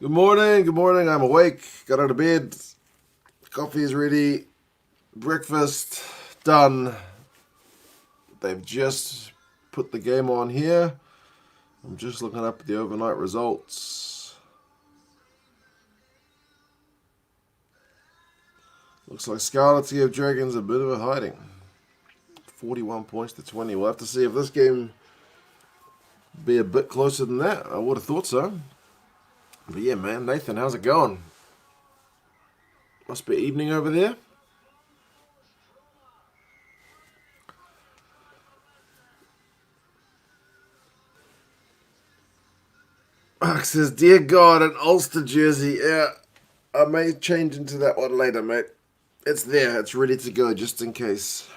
Good morning, good morning. I'm awake. Got out of bed. Coffee is ready. Breakfast done. They've just put the game on here. I'm just looking up at the overnight results. Looks like Scarlets give Dragons a bit of a hiding. 41 points to 20. We'll have to see if this game be a bit closer than that. I would have thought so. But yeah, man, Nathan, how's it going? Must be evening over there. Mark says, dear God, an Ulster jersey. Yeah, I may change into that one later, mate. It's there. It's ready to go just in case.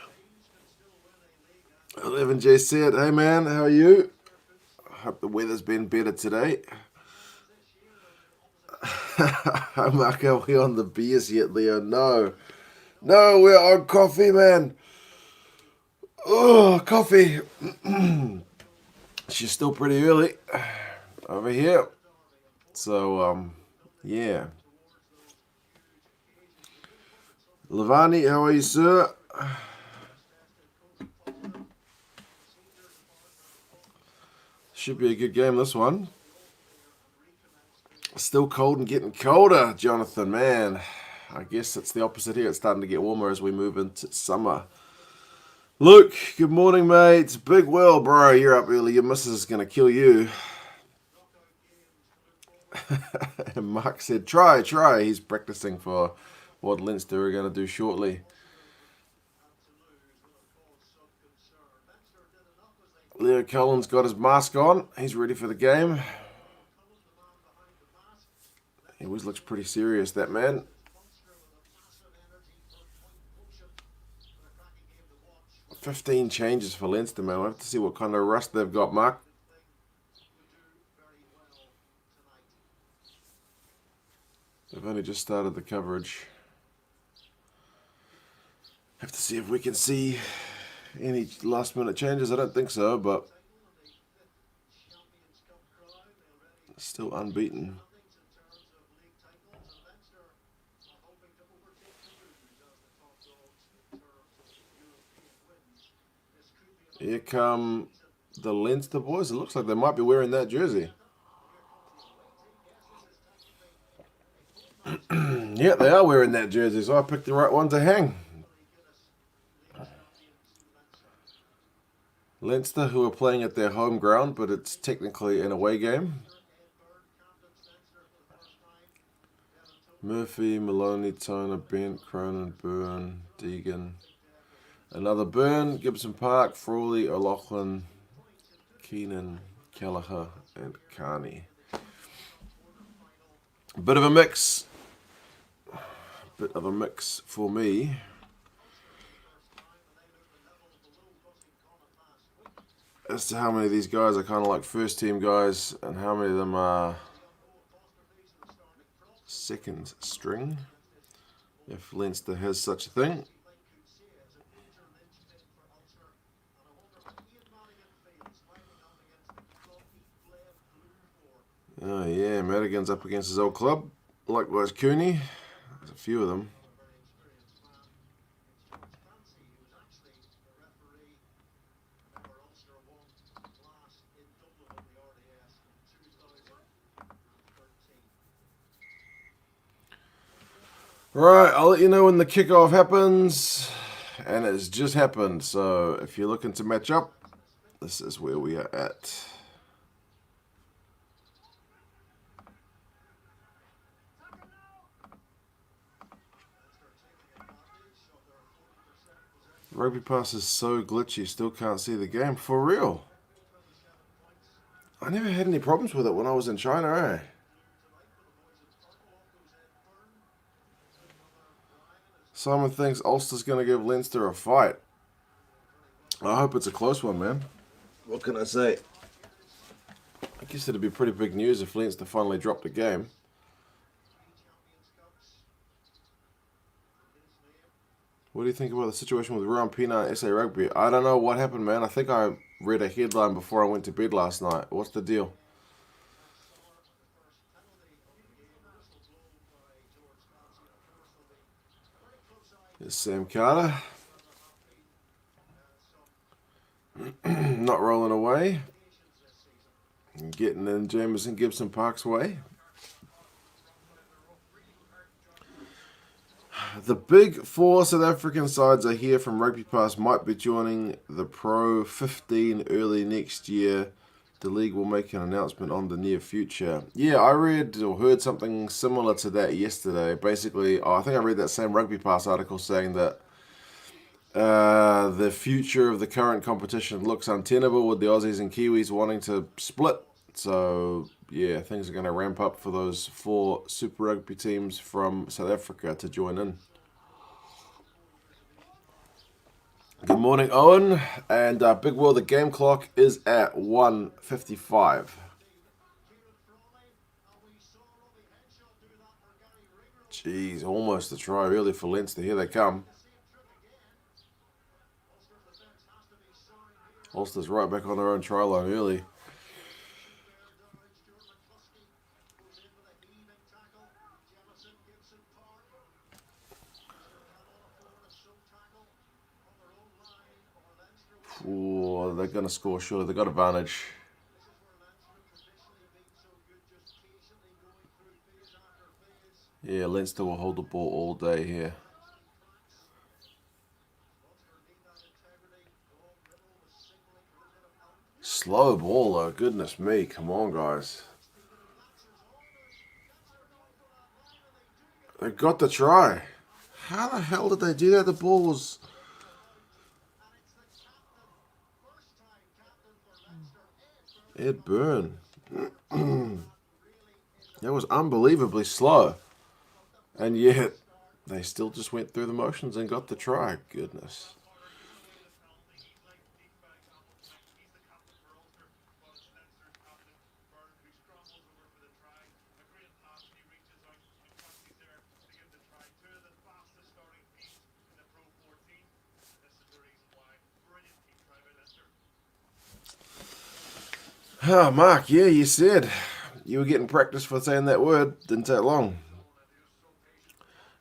11J said, hey, man, how are you? Hope the weather's been better today. Mark, are we on the beers yet, Leo? No. No, we're on coffee, man. Oh, coffee. She's still pretty early over here. So, yeah. Lavani, how are you, sir? Should be a good game, this one. Still cold and getting colder, Jonathan, man. I guess it's the opposite here. It's starting to get warmer as we move into summer. Luke, good morning, mate. Big Will, bro, you're up early. Your missus is going to kill you. And Mark said, try. He's practicing for what Leinster are going to do shortly. Leo Cullen's got his mask on. He's ready for the game. He always looks pretty serious, that man. $15 changes for Leinster, man. We'll have to see what kind of rust they've got, Mark. They've only just started the coverage. Have to see if we can see any last minute changes. I don't think so, but still unbeaten. Here come the Leinster boys. It looks like they might be wearing that jersey. Yeah, they are wearing that jersey, so I picked the right one to hang. Leinster, who are playing at their home ground, but it's technically an away game. Murphy, Maloney, Toner, Bent, Cronin, Byrne, Deegan. Another Byrne, Gibson Park, Frawley, O'Loughlin, Keenan, Kelleher, and Carney. Bit of a mix. For me. As to how many of these guys are kind of like first team guys and how many of them are second string, if Leinster has such a thing. Oh yeah, Madigan's up against his old club. Likewise Cooney. There's a few of them. Right, I'll let you know when the kickoff happens. And it's just happened. So if you're looking to match up, this is where we are at. Rugby Pass is so glitchy, still can't see the game. For real. I never had any problems with it when I was in China, eh? Simon thinks Ulster's going to give Leinster a fight. I hope it's a close one, man. What can I say? I guess it'd be pretty big news if Leinster finally dropped the game. What do you think about the situation with Ruan Pina and SA Rugby? I don't know what happened, man. I think I read a headline before I went to bed last night. What's the deal? There's Sam Carter. Not rolling away. Getting in Jameson Gibson Park's way. The big four South African sides are here from Rugby Pass, might be joining the Pro 15 early next year. The league will make an announcement on the near future. Yeah, I read or heard something similar to that yesterday. Basically, I think I read that same Rugby Pass article saying that the future of the current competition looks untenable with the Aussies and Kiwis wanting to split. So, yeah, things are going to ramp up for those 4 Super Rugby teams from South Africa to join in. Good morning, Owen. And Big Will, the game clock is at 1:55. Jeez, almost a try really for Leinster. Here they come. Ulster's right back on their own try line early. Ooh, they're going to score surely. They've got advantage. Yeah, Leinster will hold the ball all day here. Slow ball though, goodness me. Come on, guys. They got the try. How the hell did they do that? The ball was... Ed Byrne. That was unbelievably slow. And yet, they still just went through the motions and got the try. Goodness. Oh, Mark, yeah, you said you were getting practice for saying that word. Didn't take long.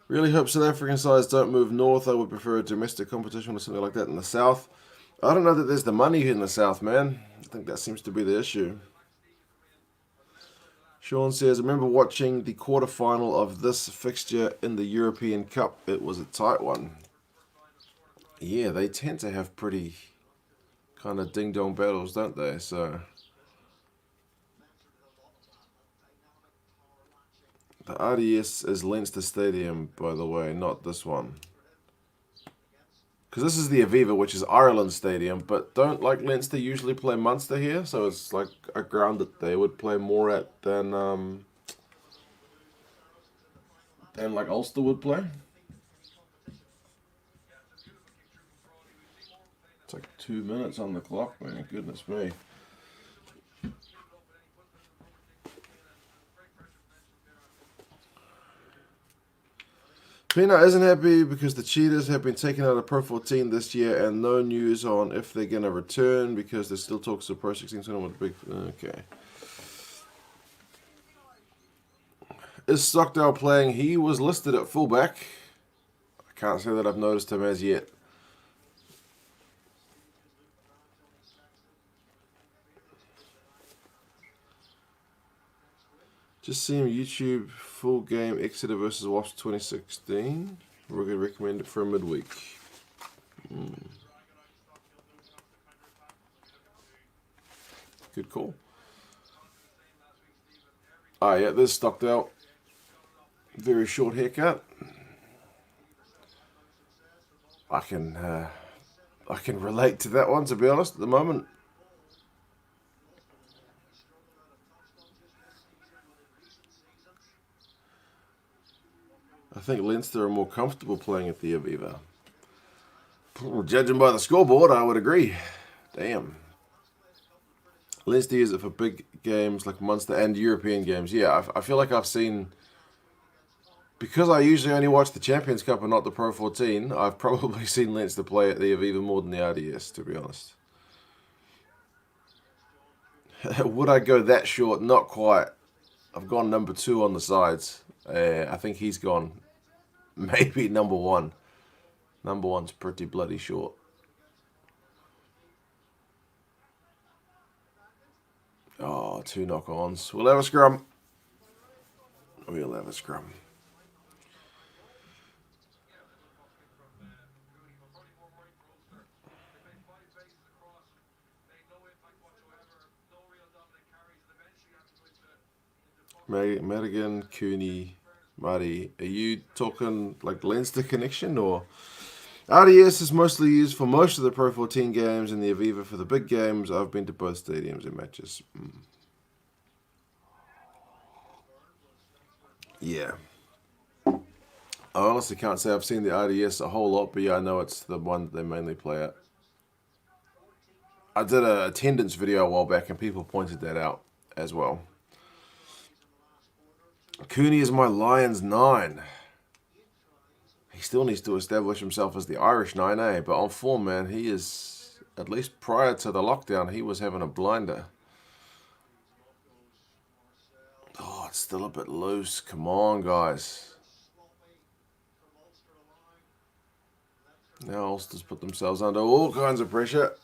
Really hope South African sides don't move north. I would prefer a domestic competition or something like that in the south. I don't know that there's the money in the south, man. I think that seems to be the issue. Sean says, I remember watching the quarterfinal of this fixture in the European Cup. It was a tight one. Yeah, they tend to have pretty kind of ding-dong battles, don't they? So... The RDS is Leinster Stadium, by the way, not this one. Because this is the Aviva, which is Ireland Stadium, but don't like Leinster usually play Munster here, so it's like a ground that they would play more at than like Ulster would play. It's like 2 minutes on the clock, man. Goodness me. Pina isn't happy because the Cheetahs have been taken out of Pro 14 this year and no news on if they're going to return because there's still talks of Pro 16 tournament. Okay. Is Stockdale playing? He was listed at fullback. I can't say that I've noticed him as yet. Just seeing YouTube full game Exeter versus Wasps 2016. We're going to recommend it for a midweek. Good call. Ah, yeah, there's Stockdale. Very short haircut. I can relate to that one, to be honest, at the moment. I think Leinster are more comfortable playing at the Aviva. Judging by the scoreboard, I would agree. Damn. Leinster use it for big games like Munster and European games. Yeah, I feel like I've seen... Because I usually only watch the Champions Cup and not the Pro 14, I've probably seen Leinster play at the Aviva more than the RDS, to be honest. Would I go that short? Not quite. I've gone number 2 on the sides. I think he's gone maybe number 1. Number one's pretty bloody short. Oh, 2 knock-ons. We'll have a scrum. We'll have a scrum. Madigan, Cooney, Marty. Are you talking like Leinster connection or? RDS is mostly used for most of the Pro 14 games and the Aviva for the big games. I've been to both stadiums and matches. Yeah. I honestly can't say I've seen the RDS a whole lot, but yeah, I know it's the one that they mainly play at. I did an attendance video a while back and people pointed that out as well. Cooney is my Lions 9. He still needs to establish himself as the Irish 9A, but on form, man, he is, at least prior to the lockdown, he was having a blinder. Oh, it's still a bit loose. Come on, guys. Now Ulster's put themselves under all kinds of pressure.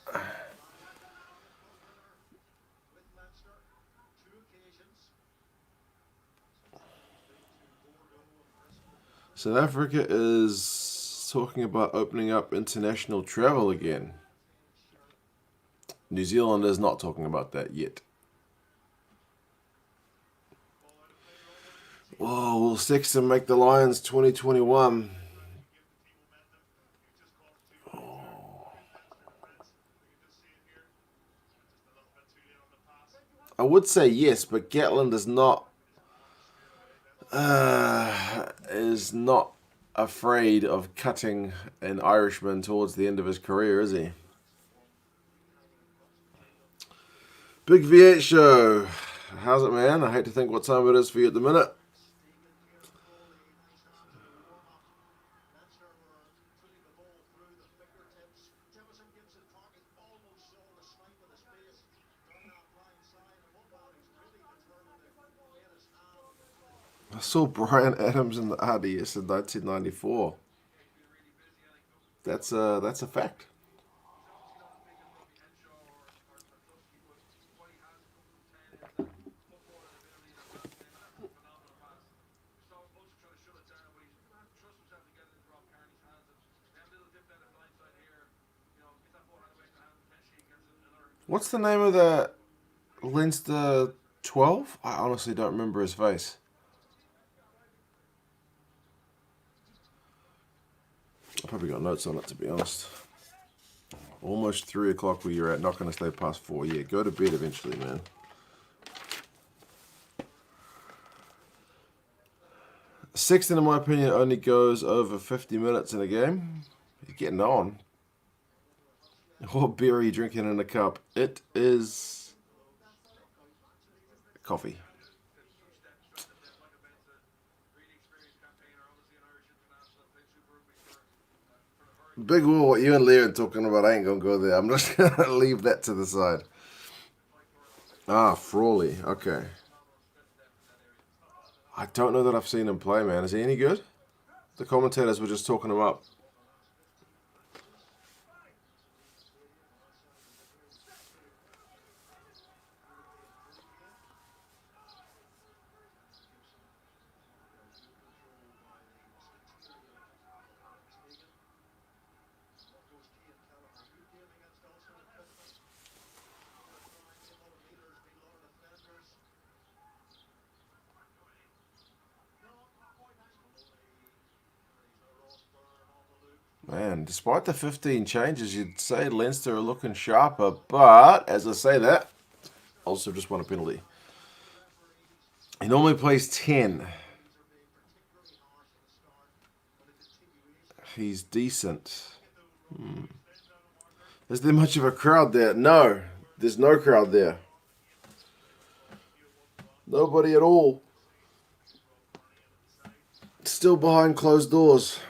South Africa is talking about opening up international travel again. New Zealand is not talking about that yet. Oh, will Sexton make the Lions 2021? I would say yes, but Gatland is not afraid of cutting an Irishman towards the end of his career, is he? Big V8 show. How's it, man? I hate to think what time it is for you at the minute. I saw Brian Adams in the RDS in 1994. That's a fact. What's the name of the Leinster 12? I honestly don't remember his face. I probably got notes on it, to be honest. Almost 3 o'clock where you're at. Not going to stay past 4. Yeah, go to bed eventually, man. Sexton, in my opinion, only goes over 50 minutes in a game. He's getting on. What beer are you drinking in a cup? It is coffee. Big Will, what you and Leah are talking about, I ain't going to go there. I'm just going to leave that to the side. Ah, Frawley. Okay. I don't know that I've seen him play, man. Is he any good? The commentators were just talking him up. Man, despite the 15 changes, you'd say Leinster are looking sharper, but as I say that, also just won a penalty. He normally plays 10. He's decent. Is there much of a crowd there? No, there's no crowd there. Nobody at all. Still behind closed doors.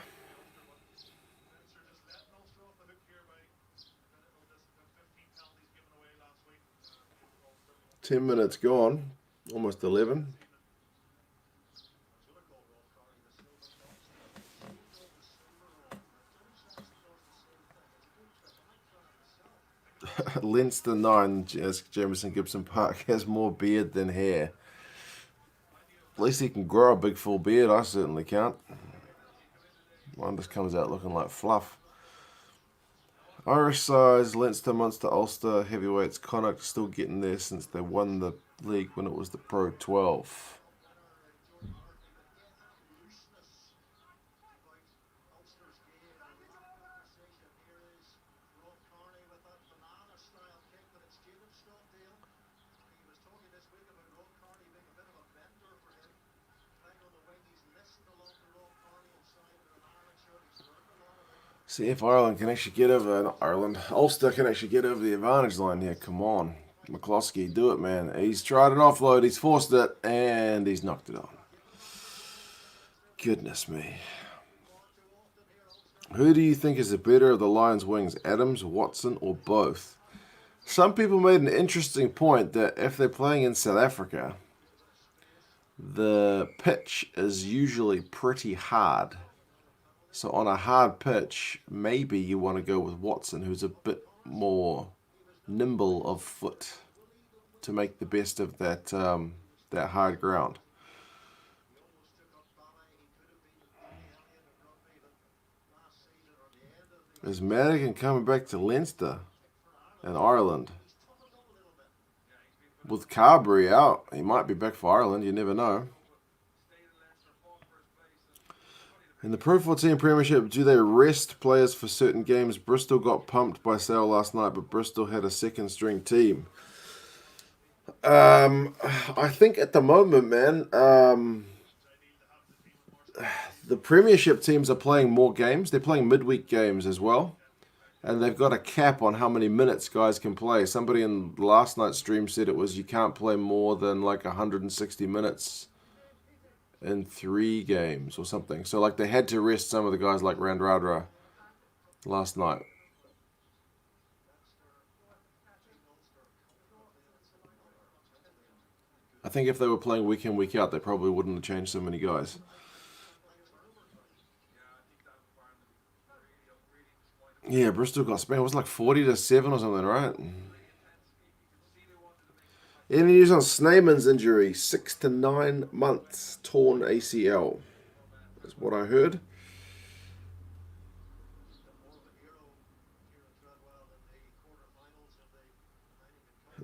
Ten minutes gone, almost 11. Leinster 9, as Jameson Gibson Park has more beard than hair. At least he can grow a big full beard. I certainly can't. Mine just comes out looking like fluff. Irish size, Leinster, Munster, Ulster, heavyweights. Connacht still getting there since they won the league when it was the Pro 12. See if Ireland can actually get over, not Ireland, Ulster can actually get over the advantage line here. Come on. McCloskey, do it, man. He's tried an offload, he's forced it, and he's knocked it on. Goodness me. Who do you think is the better of the Lions' wings, Adams, Watson, or both? Some people made an interesting point that if they're playing in South Africa, the pitch is usually pretty hard. So on a hard pitch, maybe you want to go with Watson, who's a bit more nimble of foot to make the best of that that hard ground. Is Madigan coming back to Leinster and Ireland? With Carberry out, he might be back for Ireland, you never know. In the Pro 14 Premiership, do they rest players for certain games? Bristol got pumped by Sale last night, but Bristol had a second-string team. I think at the moment, man, the Premiership teams are playing more games. They're playing midweek games as well. And they've got a cap on how many minutes guys can play. Somebody in last night's stream said it was you can't play more than like 160 minutes in 3 games or something. So like they had to rest some of the guys like Randradra last night. I think if they were playing week in, week out, they probably wouldn't have changed so many guys. Yeah, Bristol got spanked. It was like 40-7 or something, right? Any news on Snyman's injury? 6 to 9 months. Torn ACL. That's what I heard.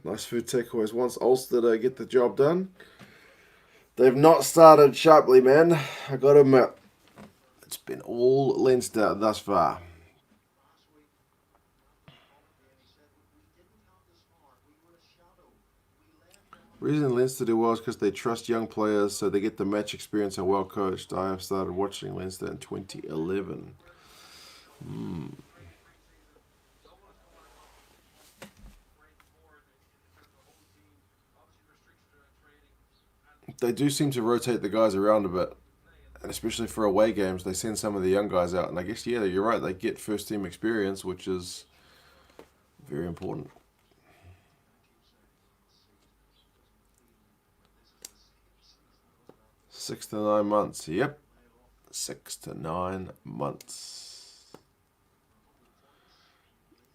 Nice food takeaways. Once Ulster to get the job done. They've not started sharply, man. I got to admit. It's been all Leinster thus far. The reason Leinster do well is because they trust young players, so they get the match experience and well coached. I have started watching Leinster in 2011. They do seem to rotate the guys around a bit, and especially for away games, they send some of the young guys out. And I guess, yeah, you're right, they get first team experience, which is very important. 6 to 9 months. Yep. 6 to 9 months.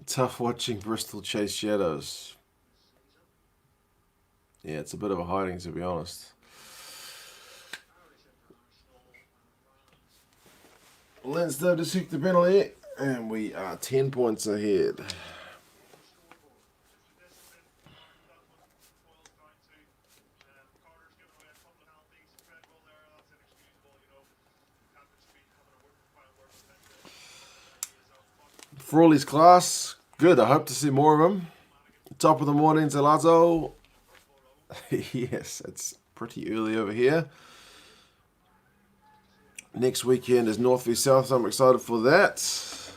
Tough watching Bristol chase shadows. Yeah, it's a bit of a hiding, to be honest. Leinster to seek the penalty, and we are 10 points ahead. Frawley's class, good. I hope to see more of him. Top of the morning, Zalazo. Yes, it's pretty early over here. Next weekend is North v South, so I'm excited for that.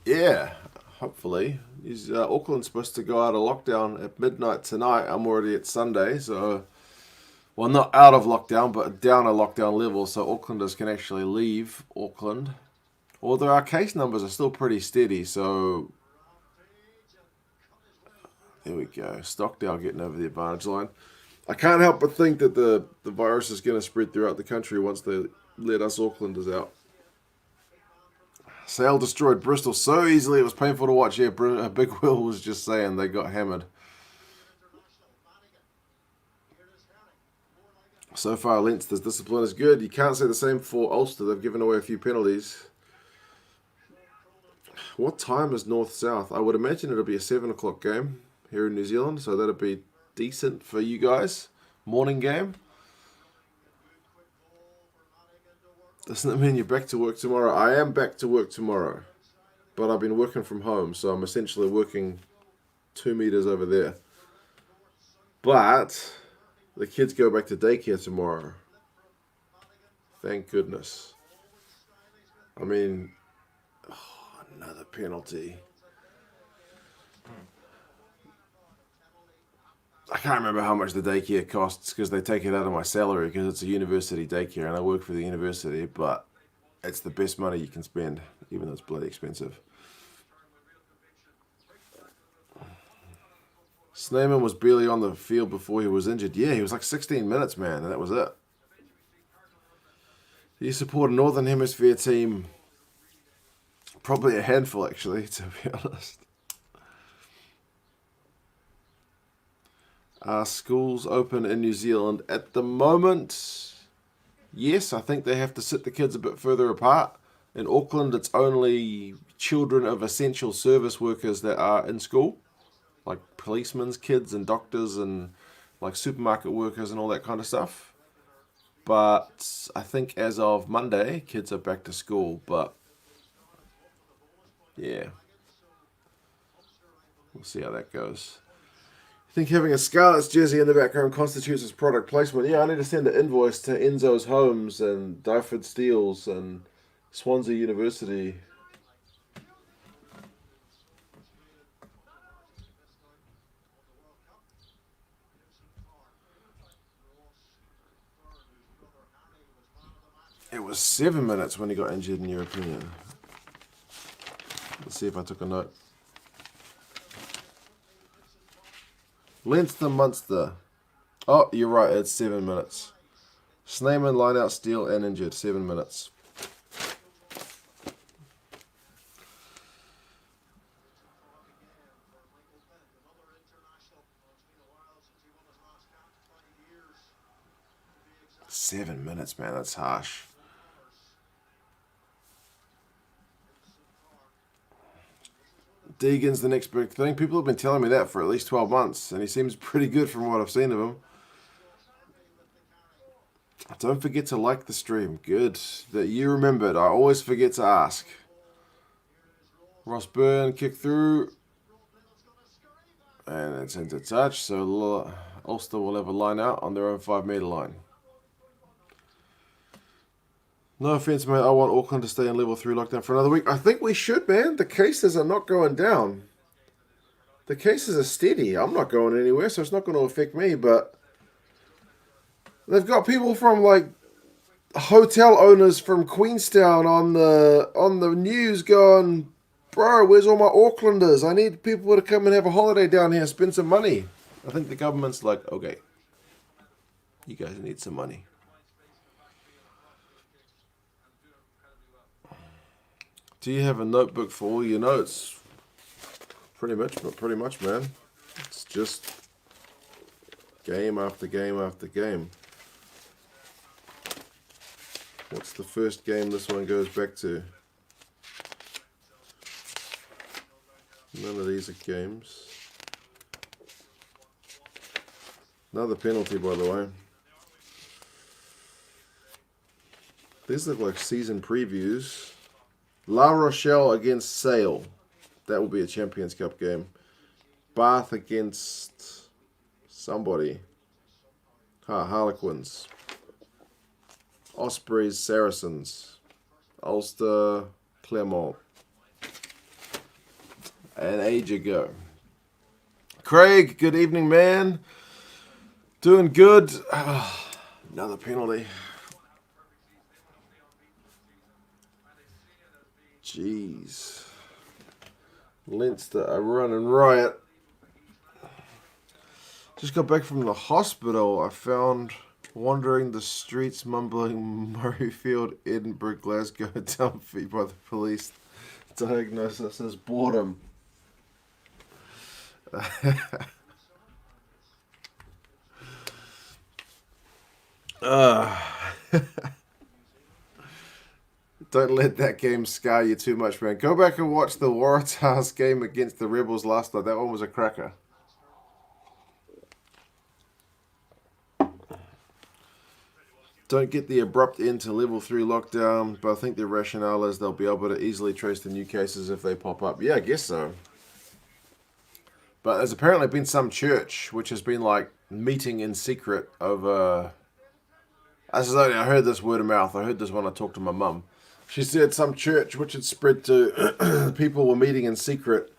Yeah, hopefully. Auckland's supposed to go out of lockdown at midnight tonight. I'm already at Sunday, so... Well, not out of lockdown, but down a lockdown level, so Aucklanders can actually leave Auckland. Although our case numbers are still pretty steady, so... There we go. Stockdale getting over the advantage line. I can't help but think that the virus is going to spread throughout the country once they let us Aucklanders out. Sale destroyed Bristol so easily it was painful to watch. Yeah, Big Will was just saying they got hammered. So far, Leinster's discipline is good. You can't say the same for Ulster. They've given away a few penalties. What time is North-South? I would imagine it'll be a 7 o'clock game here in New Zealand, so that'll be decent for you guys. Morning game. Doesn't that mean you're back to work tomorrow? I am back to work tomorrow, but I've been working from home, so I'm essentially working 2 meters over there. But the kids go back to daycare tomorrow. Thank goodness. I mean, another penalty. I can't remember how much the daycare costs because they take it out of my salary because it's a university daycare and I work for the university, but it's the best money you can spend, even though it's bloody expensive. Sneeman was barely on the field before he was injured. Yeah, he was like 16 minutes, man, and that was it. Do you support a Northern Hemisphere team? Probably a handful, actually, to be honest. Are schools open in New Zealand at the moment? Yes, I think they have to sit the kids a bit further apart. In Auckland, it's only children of essential service workers that are in school, like policemen's kids and doctors and like supermarket workers and all that kind of stuff. But I think as of Monday, kids are back to school. But yeah, we'll see how that goes. I think having a Scarlets jersey in the background constitutes as product placement. Yeah, I need to send an invoice to Enzo's Homes and Dyford Steels and Swansea University. It was 7 minutes when he got injured, in your opinion. Let's see if I took a note. Leinster, Munster. Oh, you're right, it's 7 minutes. Sneeman, line out, Steele, and injured. 7 minutes. Seven minutes, man, that's harsh. Deegan's the next big thing. People have been telling me that for at least 12 months, and he seems pretty good from what I've seen of him. Don't forget to like the stream. Good that you remembered. I always forget to ask. Ross Byrne, kick through. And it's into touch, so Ulster will have a line out on their own 5 metre line. No offence, mate. I want Auckland to stay in level 3 lockdown for another week. I think we should, man. The cases are not going down. The cases are steady. I'm not going anywhere, so it's not going to affect me. But they've got people from like hotel owners from Queenstown on the news going, bro, where's all my Aucklanders? I need people to come and have a holiday down here, spend some money. I think the government's like, okay, you guys need some money. Do you have a notebook for all your notes? Pretty much, man. It's just game after game after game. What's the first game this one goes back to? None of these are games. Another penalty, by the way. These look like season previews. La Rochelle against Sale. That will be a Champions Cup game. Bath against somebody. Harlequins. Ospreys, Saracens. Ulster, Clermont. An age ago. Craig, good evening, man. Doing good. Another penalty. Jeez. Leinster are running riot. Just got back from the hospital. I found wandering the streets mumbling Murrayfield, Edinburgh, Glasgow, Dunphy by the police. Diagnosis is boredom. Don't let that game scar you too much, man. Go back and watch the Waratahs game against the Rebels last night. That one was a cracker. Don't get the abrupt end to level 3 lockdown, but I think the rationale is they'll be able to easily trace the new cases if they pop up. Yeah, I guess so. But there's apparently been some church which has been like meeting in secret over. I heard this word of mouth. I heard this when I talked to my mum. She said some church which had spread to people were meeting in secret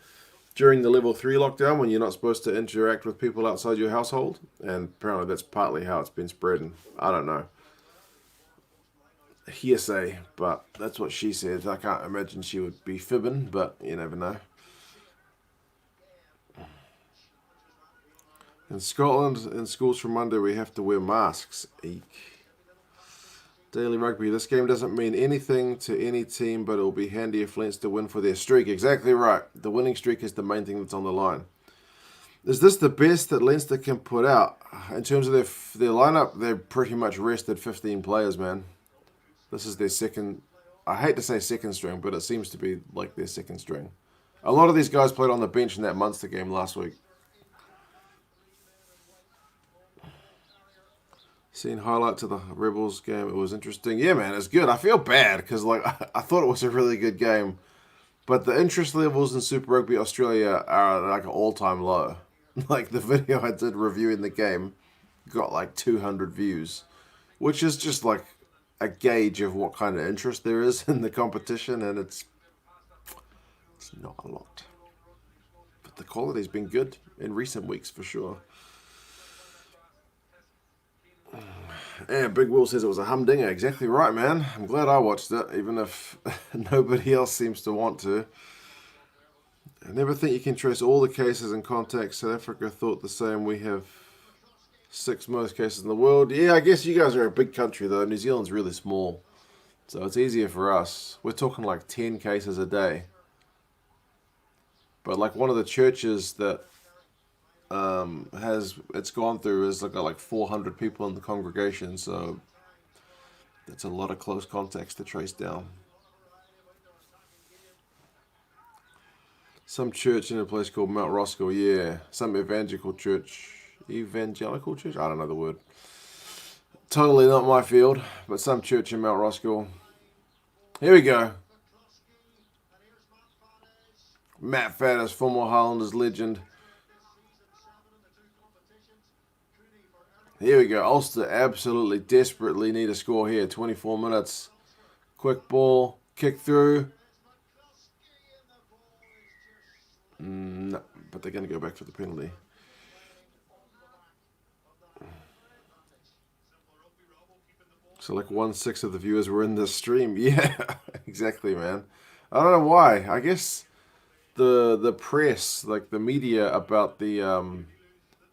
during the level 3 lockdown when you're not supposed to interact with people outside your household. And apparently that's partly how it's been spreading. I don't know. Hearsay, but that's what she said. I can't imagine she would be fibbing, but you never know. In Scotland, in schools from Monday, we have to wear masks. Eek. Daily Rugby. This game doesn't mean anything to any team, but it'll be handy if Leinster win for their streak. Exactly right. The winning streak is the main thing that's on the line. Is this the best that Leinster can put out? In terms of their lineup, they're pretty much rested 15 players, man. This is their second, I hate to say second string, but it seems to be like their second string. A lot of these guys played on the bench in that Munster game last week. Seen highlights of the Rebels game. It was interesting. Yeah, man, it's good. I feel bad because like I thought it was a really good game, but the interest levels in Super Rugby Australia are like an all-time low. Like the video I did reviewing the game got like 200 views, which is just like a gauge of what kind of interest there is in the competition, and it's not a lot. But the quality's been good in recent weeks for sure. And Big Will says it was a humdinger. Exactly right, man. I'm glad I watched it, even if nobody else seems to want to. I never think you can trace all the cases and contacts. South Africa thought the same. We have 6 most cases in the world. Yeah, I guess you guys are a big country, though. New Zealand's really small. So it's easier for us. We're talking like 10 cases a day. But like one of the churches that it's gone through is like 400 people in the congregation, so that's a lot of close contacts to trace down. Some church in a place called Mount Roscoe, yeah, some evangelical church, I don't know the word. Totally not my field, but some church in Mount Roscoe. Here we go. Matt Faddis, former Highlanders legend. Here we go. Ulster absolutely desperately need a score here. 24 minutes. Quick ball. Kick through. No, but they're going to go back for the penalty. So like 1/6 of the viewers were in this stream. Yeah, exactly, man. I don't know why. I guess the press, like the media about the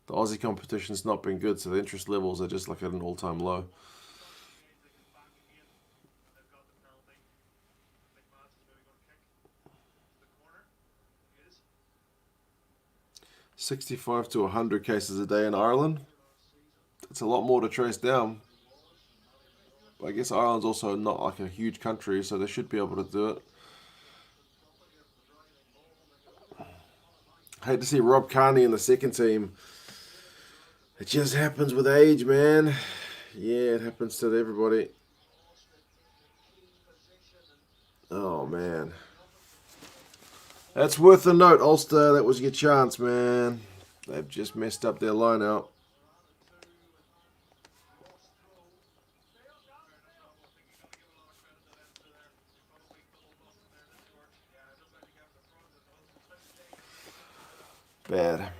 Aussie competition's not been good, so the interest levels are just like at an all-time low. $65 to 100 cases a day in Ireland. It's a lot more to trace down. But I guess Ireland's also not like a huge country, so they should be able to do it. I hate to see Rob Kearney in the second team. It just happens with age, man. Yeah, it happens to everybody. Oh, man. That's worth a note, Ulster. That was your chance, man. They've just messed up their line out. Bad.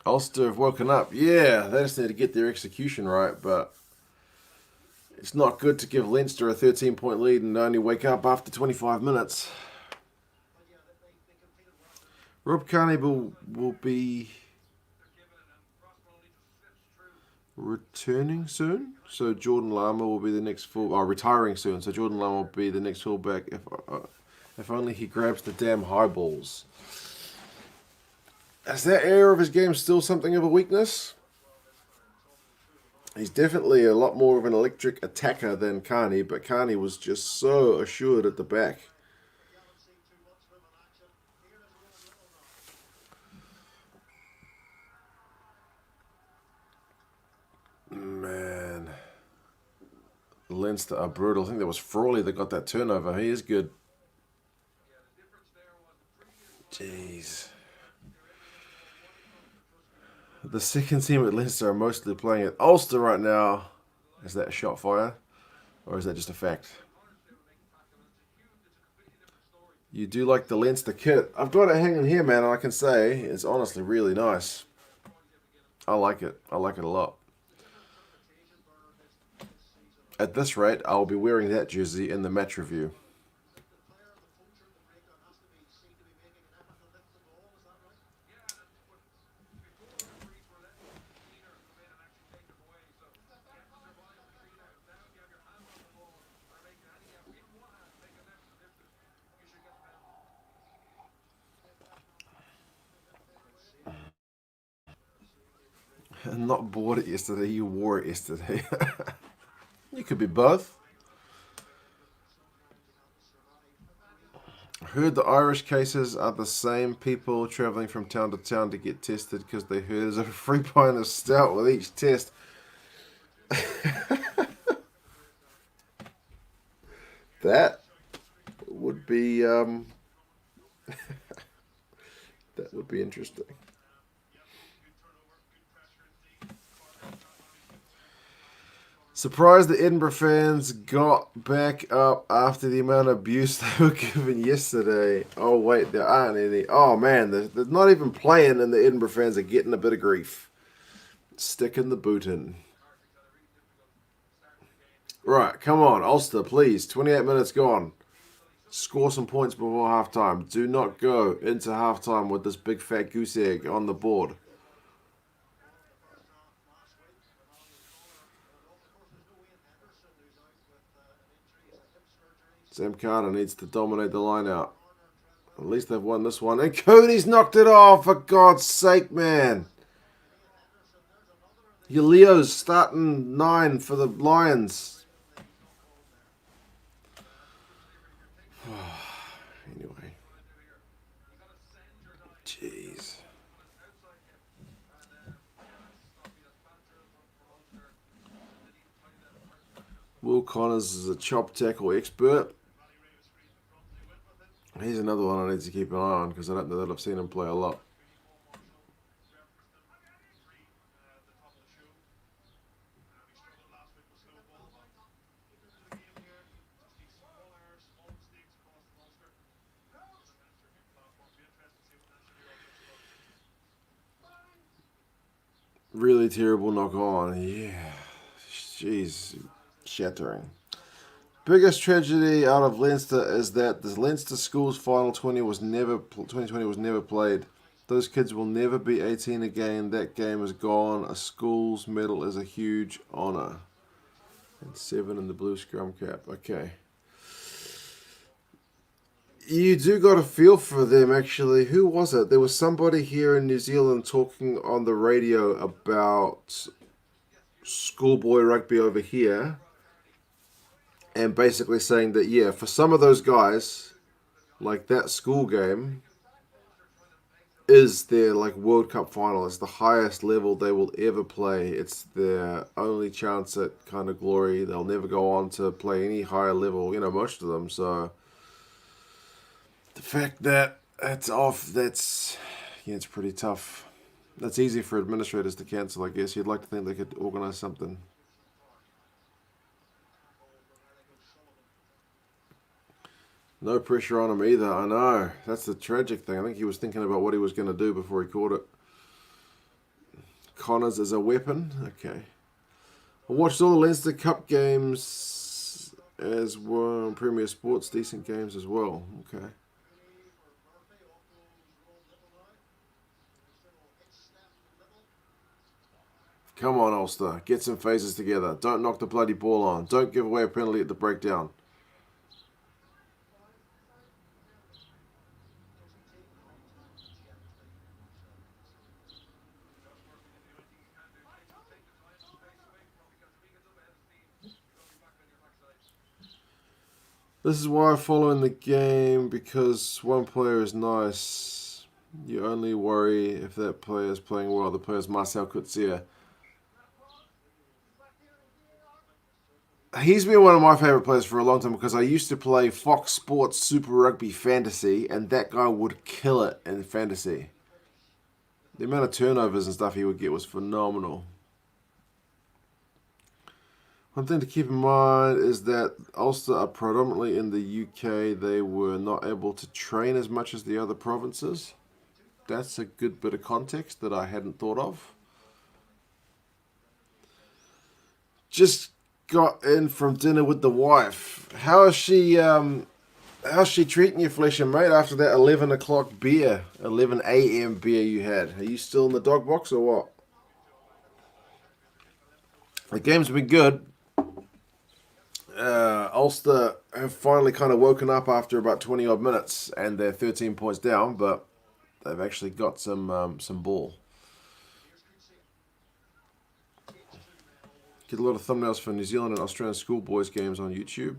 Ulster have woken up. Yeah, they just need to get their execution right, but it's not good to give Leinster a 13-point lead and only wake up after 25 minutes. Rob Kearney will be returning soon. So Jordan Lama will be the next full. Oh, retiring soon. So Jordan Lama will be the next fullback. If only he grabs the damn high balls. Is that area of his game still something of a weakness? He's definitely a lot more of an electric attacker than Carney, but Carney was just so assured at the back. Man. Leinster are brutal. I think that was Frawley that got that turnover. He is good. Jeez. The second team at Leinster are mostly playing at Ulster right now. Is that a shot fire? Or is that just a fact? You do like the Leinster kit. I've got it hanging here, man, and I can say it's honestly really nice. I like it. I like it a lot. At this rate, I'll be wearing that jersey in the match review. Not bought it yesterday, you wore it yesterday. You could be both. I heard the Irish cases are the same people travelling from town to town to get tested because they heard there's a free pint of stout with each test. That would be that would be interesting. Surprised the Edinburgh fans got back up after the amount of abuse they were given yesterday. Oh, wait, there aren't any. Oh, man, they're not even playing and the Edinburgh fans are getting a bit of grief. Sticking the boot in. Right, come on, Ulster, please. 28 minutes gone. Score some points before halftime. Do not go into halftime with this big fat goose egg on the board. Sam Carter needs to dominate the line out. At least they've won this one. And Cody's knocked it off, for God's sake, man. Your Leo's starting 9 for the Lions. Anyway. Jeez. Will Connors is a chop tackle expert. He's another one I need to keep an eye on because I don't know that I've seen him play a lot. Really terrible knock on. Yeah. Jeez. Shattering. Biggest tragedy out of Leinster is that the Leinster Schools Final 2020 was never played. Those kids will never be 18 again. That game is gone. A Schools medal is a huge honour. And 7 in the blue scrum cap. Okay. You do got a feel for them, actually. Who was it? There was somebody here in New Zealand talking on the radio about schoolboy rugby over here. And basically saying that, yeah, for some of those guys, like that school game is their like World Cup final. It's the highest level they will ever play. It's their only chance at kind of glory. They'll never go on to play any higher level, most of them. So the fact that it's off, it's pretty tough. That's easy for administrators to cancel, I guess. You'd like to think they could organise something. No pressure on him either. I know. That's the tragic thing. I think he was thinking about what he was going to do before he caught it. Connors is a weapon. Okay. I watched all the Leinster Cup games as well. Premier Sports, decent games as well. Okay. Come on, Ulster. Get some phases together. Don't knock the bloody ball on. Don't give away a penalty at the breakdown. This is why I follow in the game, because one player is nice. You only worry if that player is playing well. The player is Marcel Coetzee. He's been one of my favourite players for a long time because I used to play Fox Sports Super Rugby Fantasy, and that guy would kill it in fantasy. The amount of turnovers and stuff he would get was phenomenal. One thing to keep in mind is that Ulster are predominantly in the UK. They were not able to train as much as the other provinces. That's a good bit of context that I hadn't thought of. Just got in from dinner with the wife. How's she treating you, Flesh and Mate, after that 11 o'clock beer, 11 a.m. beer you had? Are you still in the dog box or what? The game's been good. Ulster have finally kind of woken up after about 20 odd minutes, and they're 13 points down, but they've actually got some ball. Get a lot of thumbnails for New Zealand and Australian schoolboys games on YouTube.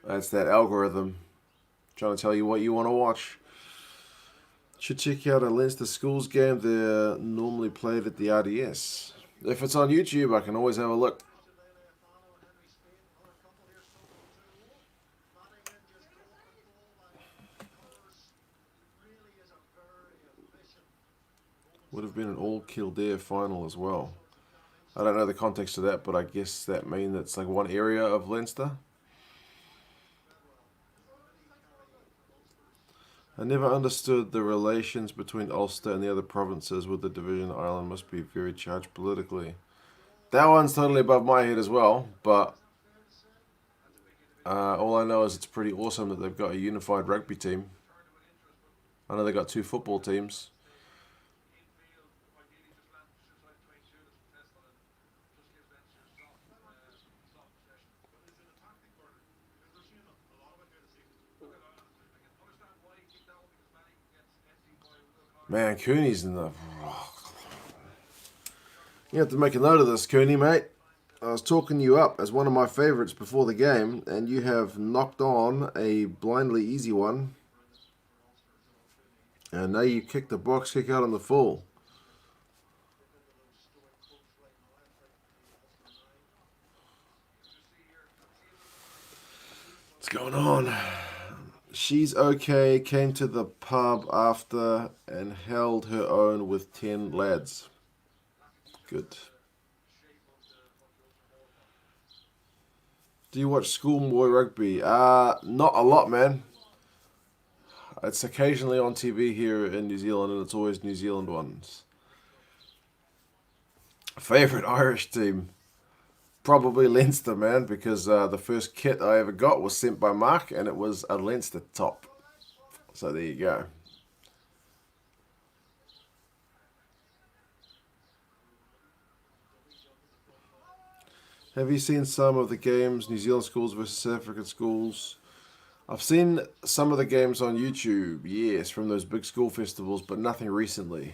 That's that algorithm trying to tell you what you want to watch. Should check out a Leinster schools game. They're normally played at the RDS. If it's on YouTube, I can always have a look. Would have been an all Kildare final as well. I don't know the context of that, but I guess that means it's like one area of Leinster. I never understood the relations between Ulster and the other provinces with the division. Ireland must be very charged politically. That one's totally above my head as well, but all I know is it's pretty awesome that they've got a unified rugby team. I know they've got 2 football teams. Man, Cooney's in the... You have to make a note of this, Cooney, mate. I was talking you up as one of my favourites before the game, and you have knocked on a blindly easy one. And now you kick the box kick out on the full. What's going on? She's okay, came to the pub after and held her own with 10 lads. Good. Do you watch schoolboy rugby? Not a lot, man. It's occasionally on TV here in New Zealand, and it's always New Zealand ones. Favorite Irish team? Probably Leinster, man, because the first kit I ever got was sent by Mark, and it was a Leinster top. So there you go. Have you seen some of the games, New Zealand schools versus South African schools? I've seen some of the games on YouTube, yes, from those big school festivals, but nothing recently.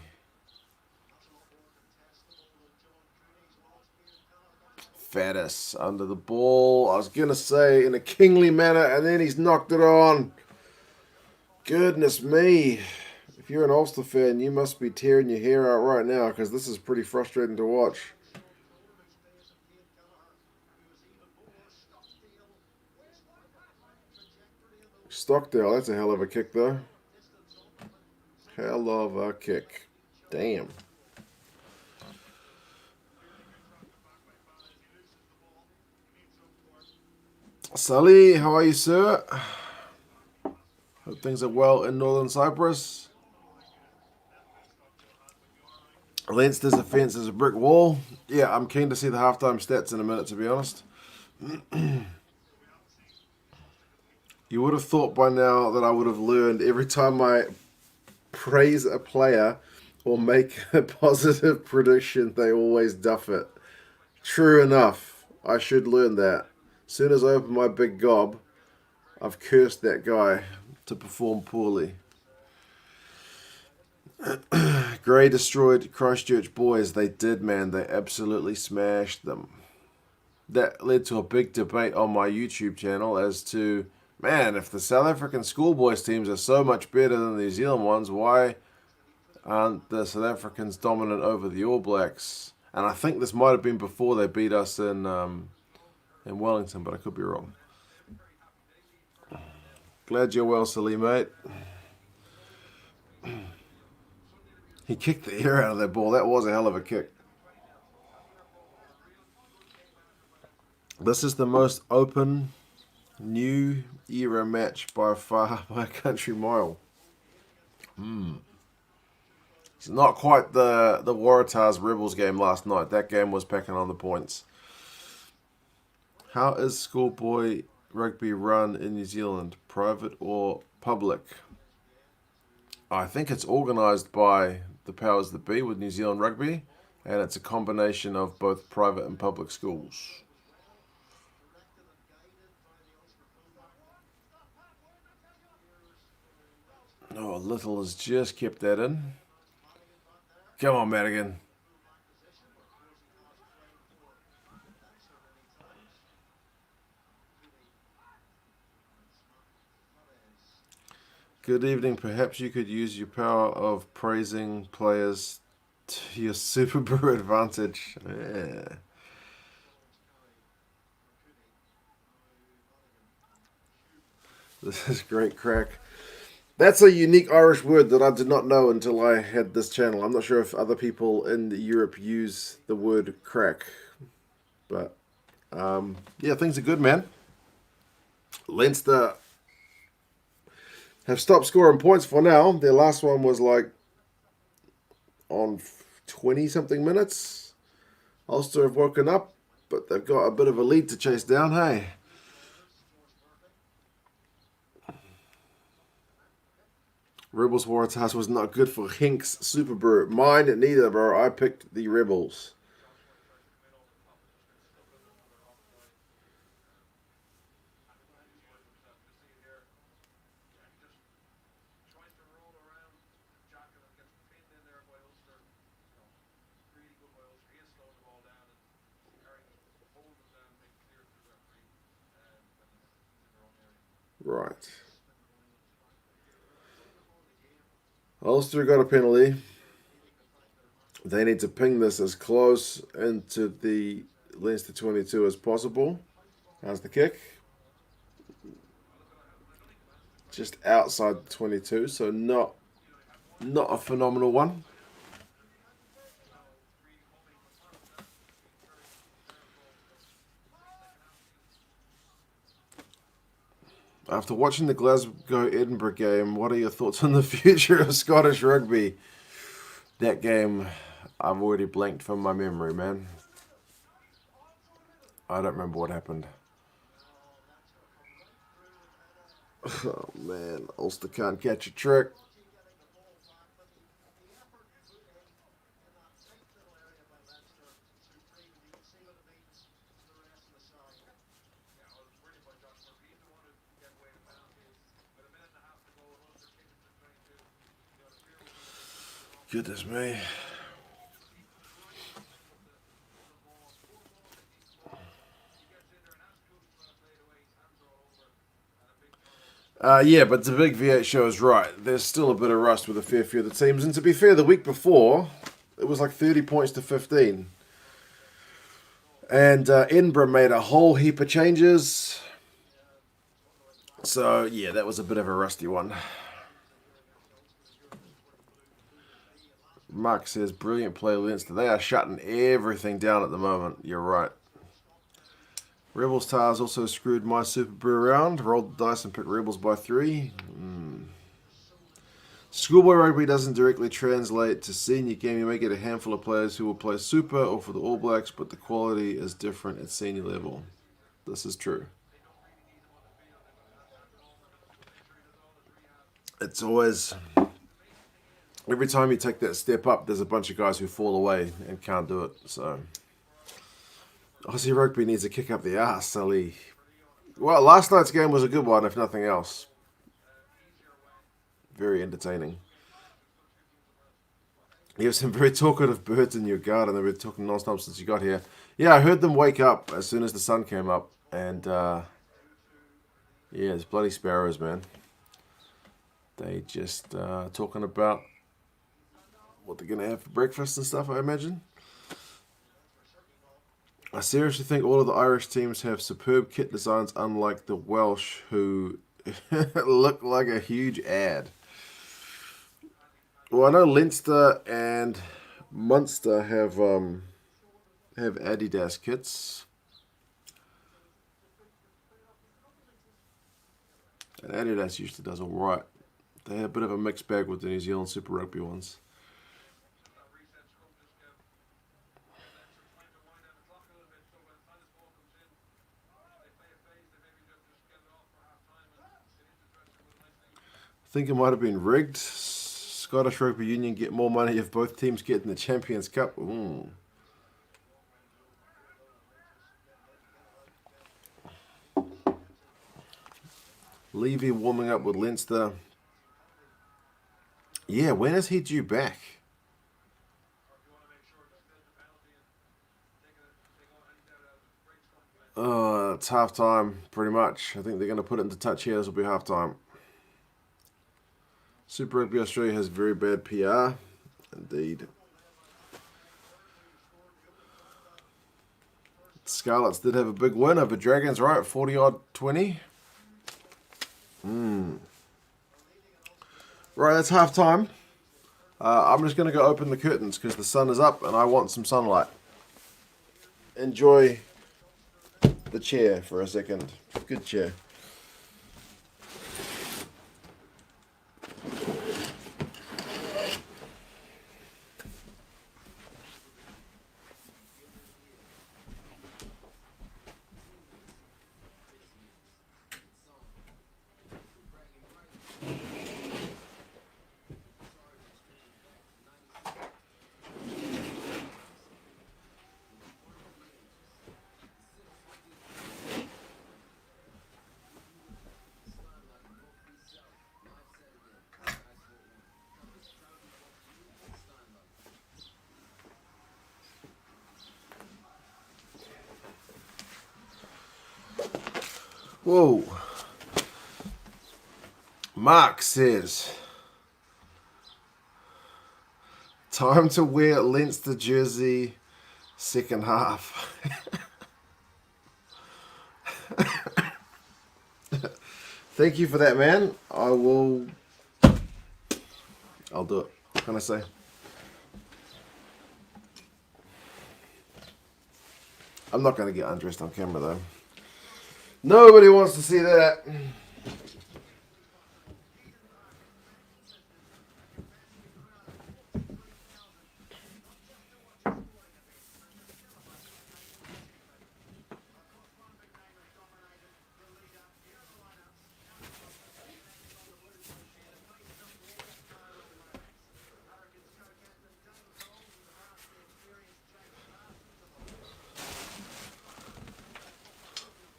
Faddis under the ball. I was going to say in a kingly manner, and then he's knocked it on. Goodness me. If you're an Ulster fan, you must be tearing your hair out right now because this is pretty frustrating to watch. Stockdale, that's a hell of a kick, though. Hell of a kick. Damn. Sully, how are you, sir? Hope things are well in Northern Cyprus. Leinster's offence is a brick wall. Yeah, I'm keen to see the halftime stats in a minute, to be honest. You would have thought by now that I would have learned every time I praise a player, or make a positive prediction, they always duff it. True enough. I should learn that. As soon as I open my big gob, I've cursed that guy to perform poorly. Gray destroyed Christchurch boys. They did, man. They absolutely smashed them. That led to a big debate on my YouTube channel as to, man, if the South African schoolboys teams are so much better than the New Zealand ones, why aren't the South Africans dominant over the All Blacks? And I think this might have been before they beat us in Wellington, but I could be wrong. Glad you're well, Silly, mate. He kicked the air out of that ball. That was a hell of a kick. This is the most open new era match by far by a country mile. It's not quite the Waratahs Rebels game last night. That game was packing on the points. How is schoolboy rugby run in New Zealand? Private or public? I think it's organised by the powers that be with New Zealand Rugby, and it's a combination of both private and public schools. Oh, Little has just kept that in. Come on, Madigan. Good evening. Perhaps you could use your power of praising players to your Super Brew advantage. Yeah. This is great crack. That's a unique Irish word that I did not know until I had this channel. I'm not sure if other people in Europe use the word crack. But, yeah, things are good, man. Leinster have stopped scoring points for now. Their last one was like on 20 something minutes. Ulster have woken up, but they've got a bit of a lead to chase down, hey? Rebels Waratahs was not good for Hink's Super Brew. Mine neither, bro. I picked the Rebels. Right. Ulster got a penalty. They need to ping this as close into the Leinster 22 as possible. How's the kick? Just outside the 22, so not a phenomenal one. After watching the Glasgow-Edinburgh game, what are your thoughts on the future of Scottish rugby? That game, I've already blanked from my memory, man. I don't remember what happened. Oh, man. Ulster can't catch a trick. Goodness me. Yeah, but the big V8 show is right. There's still a bit of rust with a fair few of the teams. And to be fair, the week before, it was like 30 points to 15. And Edinburgh made a whole heap of changes. So, yeah, that was a bit of a rusty one. Mark says, brilliant play, Leinster. They are shutting everything down at the moment. You're right. Rebels Tars also screwed my Super Brew around. Rolled the dice and picked Rebels by 3. Schoolboy rugby doesn't directly translate to senior game. You may get a handful of players who will play Super or for the All Blacks, but the quality is different at senior level. This is true. It's always every time you take that step up, there's a bunch of guys who fall away and can't do it. So Aussie Rugby needs a kick up the arse, Sully. Well, last night's game was a good one, if nothing else. Very entertaining. You have some very talkative birds in your garden. They've been talking non-stop since you got here. Yeah, I heard them wake up as soon as the sun came up. And, yeah, it's bloody sparrows, man. They just talking about what they're going to have for breakfast and stuff, I imagine. I seriously think all of the Irish teams have superb kit designs, unlike the Welsh, who look like a huge ad. Well, I know Leinster and Munster have Adidas kits. And Adidas usually does alright. They had a bit of a mixed bag with the New Zealand Super Rugby ones. I think it might have been rigged. Scottish Rugby Union get more money if both teams get in the Champions Cup. Levy warming up with Leinster. Yeah, when is he due back? It's half time, pretty much. I think they're going to put it into touch here. This will be half time. Super Rugby Australia has very bad PR. Indeed. Scarlets did have a big win over Dragons, right? 40-odd-20. Right, that's half time. I'm just going to go open the curtains because the sun is up and I want some sunlight. Enjoy the chair for a second. Good chair. Whoa. Mark says, time to wear Leinster jersey second half. Thank you for that, man. I'll do it. What can I say? I'm not going to get undressed on camera, though. Nobody wants to see that.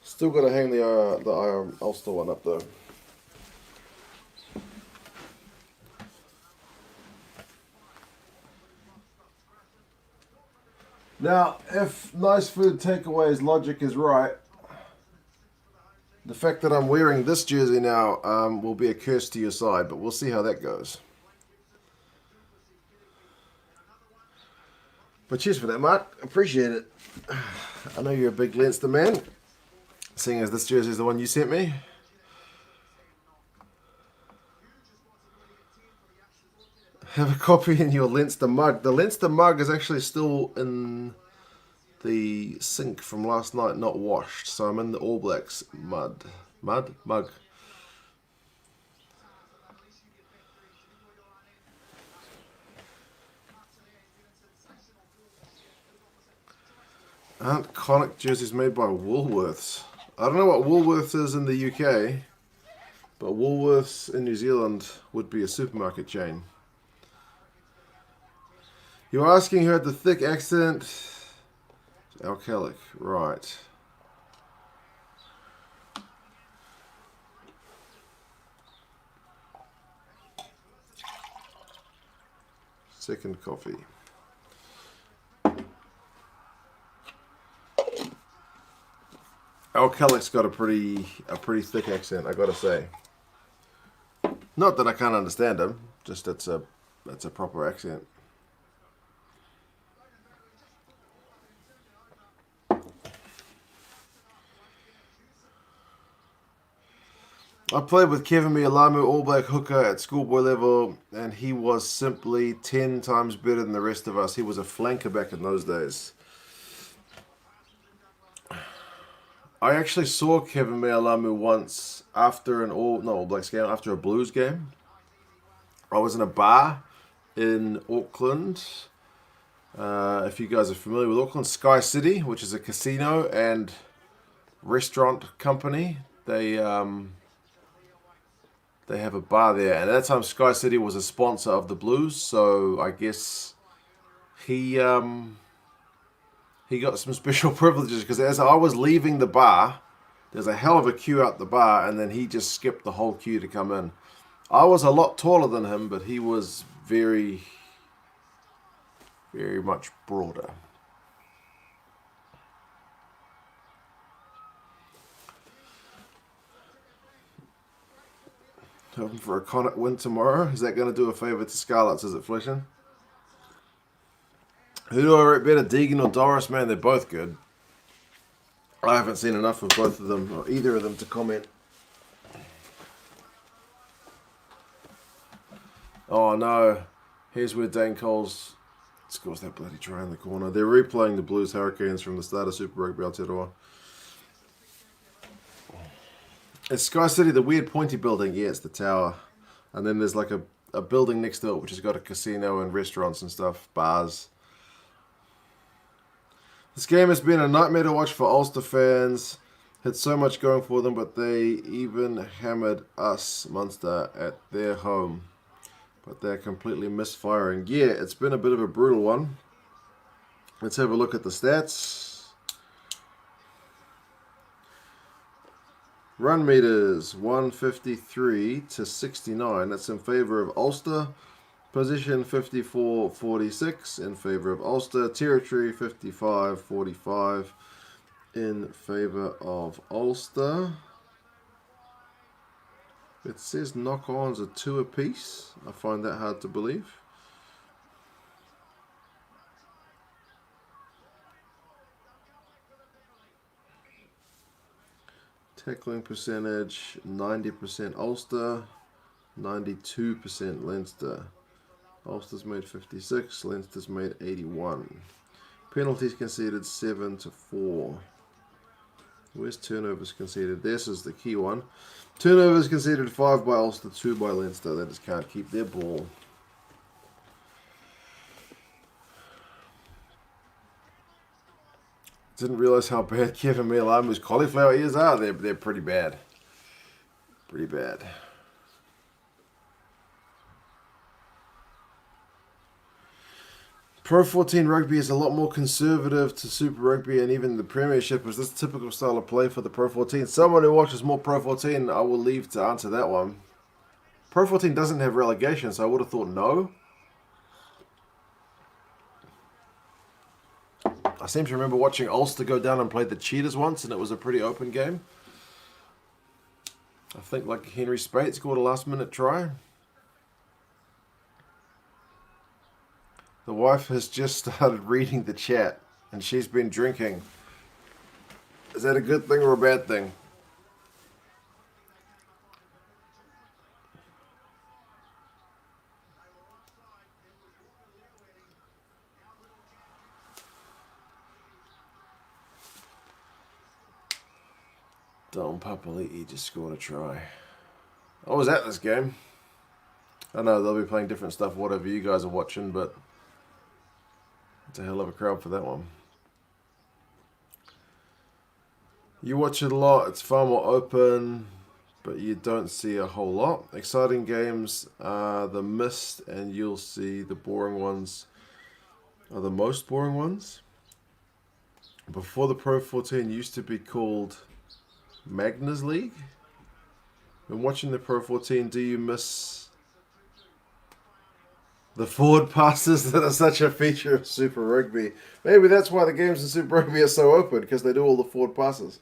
Still got to hang the Ulster one up though. Now, if nice food takeaways logic is right, the fact that I'm wearing this jersey now will be a curse to your side, but we'll see how that goes. But cheers for that, Mark. Appreciate it. I know you're a big Leinster man, seeing as this jersey is the one you sent me. Have a copy in your Leinster mug. The Leinster mug is actually still in the sink from last night, not washed. So I'm in the All Blacks mug. Aren't Connacht jerseys made by Woolworths? I don't know what Woolworths is in the UK, but Woolworths in New Zealand would be a supermarket chain. You're asking who had the thick accent? Alcalic, right. Second coffee. Alcalic's got a pretty thick accent, I gotta say. Not that I can't understand him, just that's a proper accent. I played with Kevin Mialamu, All Black hooker at schoolboy level, and he was simply 10 times better than the rest of us. He was a flanker back in those days. I actually saw Kevin Mialamu once after an All Blacks game, after a Blues game. I was in a bar in Auckland. If you guys are familiar with Auckland, Sky City, which is a casino and restaurant company. They have a bar there, and at that time Sky City was a sponsor of the Blues, so I guess he got some special privileges, because as I was leaving the bar, there's a hell of a queue out the bar, and then he just skipped the whole queue to come in. I was a lot taller than him, but he was very, very much broader. Hoping for a Connacht win tomorrow. Is that going to do a favour to Scarlets? Is it, Fletcher? Who do I rate better, Deegan or Doris? Man, they're both good. I haven't seen enough of both of them, or either of them, to comment. Oh no. Here's where Dane Coles scores that bloody try in the corner. They're replaying the Blues Hurricanes from the start of Super Rugby Aotearoa. Is Sky City the weird pointy building? Yeah, it's the tower. And then there's like a building next to it which has got a casino and restaurants and stuff, bars. This game has been a nightmare to watch for Ulster fans. Had so much going for them, but they even hammered us, Munster, at their home. But they're completely misfiring. Yeah, it's been a bit of a brutal one. Let's have a look at the stats. Run meters, 153 to 69. That's in favour of Ulster. Position 54-46 in favour of Ulster. Territory 55-45 in favour of Ulster. It says knock-ons are 2 apiece. I find that hard to believe. Tackling percentage, 90% Ulster, 92% Leinster. Ulster's made 56, Leinster's made 81. Penalties conceded 7-4. Where's turnovers conceded? This is the key one. Turnovers conceded 5 by Ulster, 2 by Leinster. They just can't keep their ball. Didn't realise how bad Kevin Mialamu's cauliflower ears are. They're pretty bad. Pretty bad. Pro 14 rugby is a lot more conservative to Super Rugby and even the Premiership. Is this typical style of play for the Pro 14? Someone who watches more Pro 14, I will leave to answer that one. Pro 14 doesn't have relegation, so I would have thought no. I seem to remember watching Ulster go down and play the Cheetahs once, and it was a pretty open game. I think like Henry Spate scored a last-minute try. The wife has just started reading the chat, and she's been drinking. Is that a good thing or a bad thing? Don Papali'i just scored a try. I was at this game. I know they'll be playing different stuff, whatever you guys are watching, but it's a hell of a crowd for that one. You watch it a lot, it's far more open, but you don't see a whole lot. Exciting games are the missed, and you'll see the boring ones are the most boring ones. Before the Pro 14 used to be called Magners League. When watching the Pro 14, do you miss the forward passes that are such a feature of Super Rugby? Maybe that's why the games in Super Rugby are so open, because they do all the forward passes.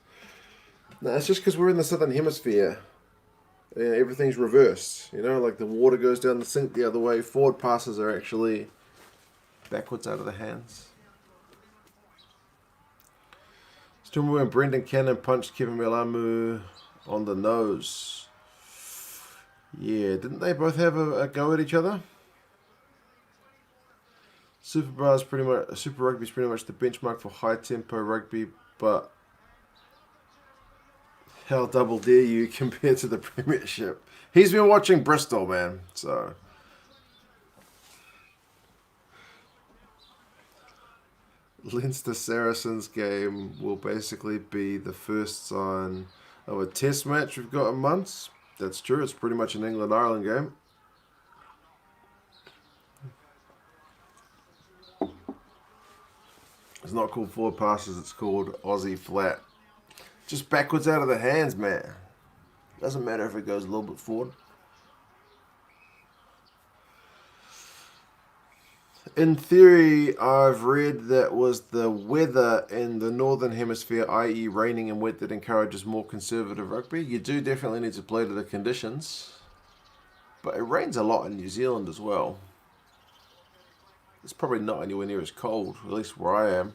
No, it's just because we're in the Southern Hemisphere. Yeah, everything's reversed. You know, like the water goes down the sink the other way. Forward passes are actually backwards out of the hands. Still remember when Brendan Cannon punched Kevin Melamu on the nose. Yeah, didn't they both have a go at each other? Super Rugby is pretty much the benchmark for high tempo rugby, but how double dare you compared to the Premiership? He's been watching Bristol, man. So Leinster Saracens game will basically be the first sign of a test match we've got in months. That's true. It's pretty much an England-Ireland game. It's not called forward passes. It's called Aussie flat. Just backwards out of the hands, man. Doesn't matter if it goes a little bit forward. In theory, I've read that was the weather in the Northern Hemisphere, i.e. raining and wet, that encourages more conservative rugby. You do definitely need to play to the conditions. But it rains a lot in New Zealand as well. It's probably not anywhere near as cold, at least where I am.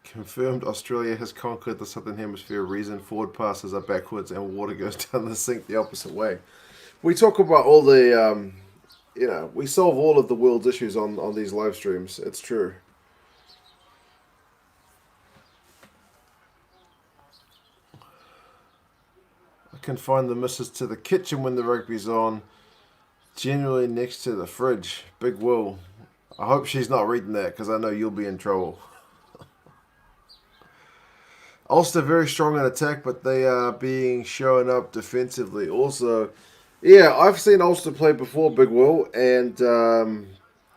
Confirmed Australia has conquered the Southern Hemisphere. Reason forward passes are backwards and water goes down the sink the opposite way. We talk about all the, we solve all of the world's issues on these live streams. It's true. I can find the missus to the kitchen when the rugby's on. Generally next to the fridge. Big Will. I hope she's not reading that because I know you'll be in trouble. Ulster very strong in attack, but they are being shown up defensively. Also, yeah, I've seen Ulster play before, Big Will, and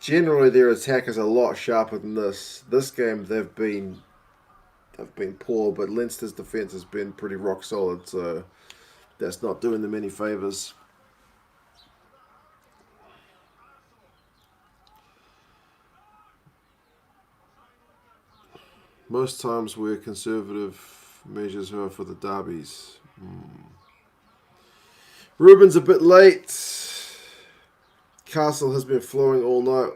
generally their attack is a lot sharper than this. This game they've been poor, but Leinster's defence has been pretty rock solid, so that's not doing them any favours. Most times we're conservative measures are for the derbies. Ruben's a bit late. Castle has been flowing all night.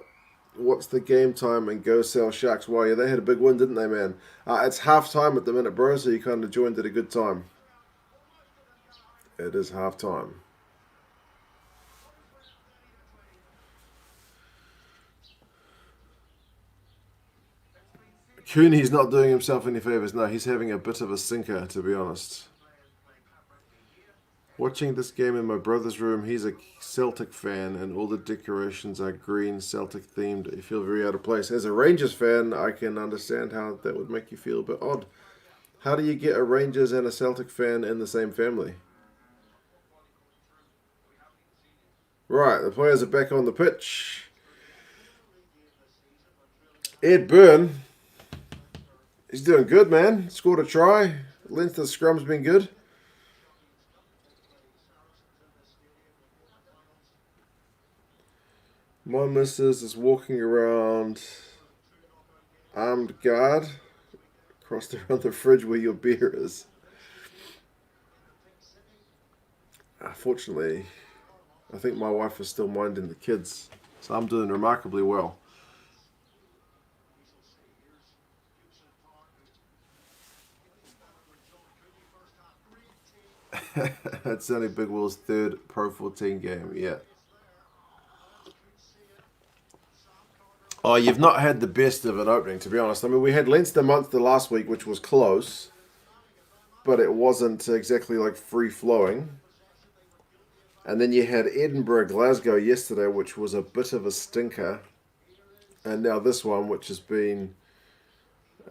What's the game time and go sell Sharks? Wow, yeah, they had a big win, didn't they, man? It's half time at the minute, bro, so you kind of joined at a good time. It is half time. Cooney's not doing himself any favours. No, he's having a bit of a sinker, to be honest. Watching this game in my brother's room, he's a Celtic fan, and all the decorations are green, Celtic themed. You feel very out of place. As a Rangers fan, I can understand how that would make you feel a bit odd. How do you get a Rangers and a Celtic fan in the same family? Right, the players are back on the pitch. Ed Byrne. He's doing good, man. Scored a try. Leinster's scrum's been good. My missus is walking around armed guard across around the fridge where your beer is. Fortunately, I think my wife is still minding the kids, so I'm doing remarkably well. That's only Big Will's third Pro 14 game, yeah. Oh, you've not had the best of an opening, to be honest. I mean, we had Leinster Munster last week, which was close, but it wasn't exactly like free-flowing. And then you had Edinburgh Glasgow yesterday, which was a bit of a stinker. And now this one, which has been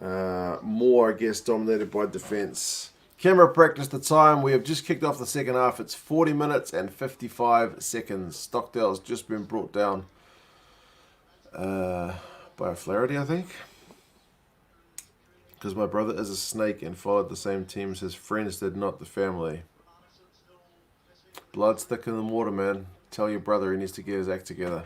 more, I guess, dominated by defence. Camera practice the time. We have just kicked off the second half. It's 40 minutes and 55 seconds. Stockdale's just been brought down by a Flaherty, I think. Because my brother is a snake and followed the same team as his friends did, not the family. Blood's thicker than water, man. Tell your brother he needs to get his act together.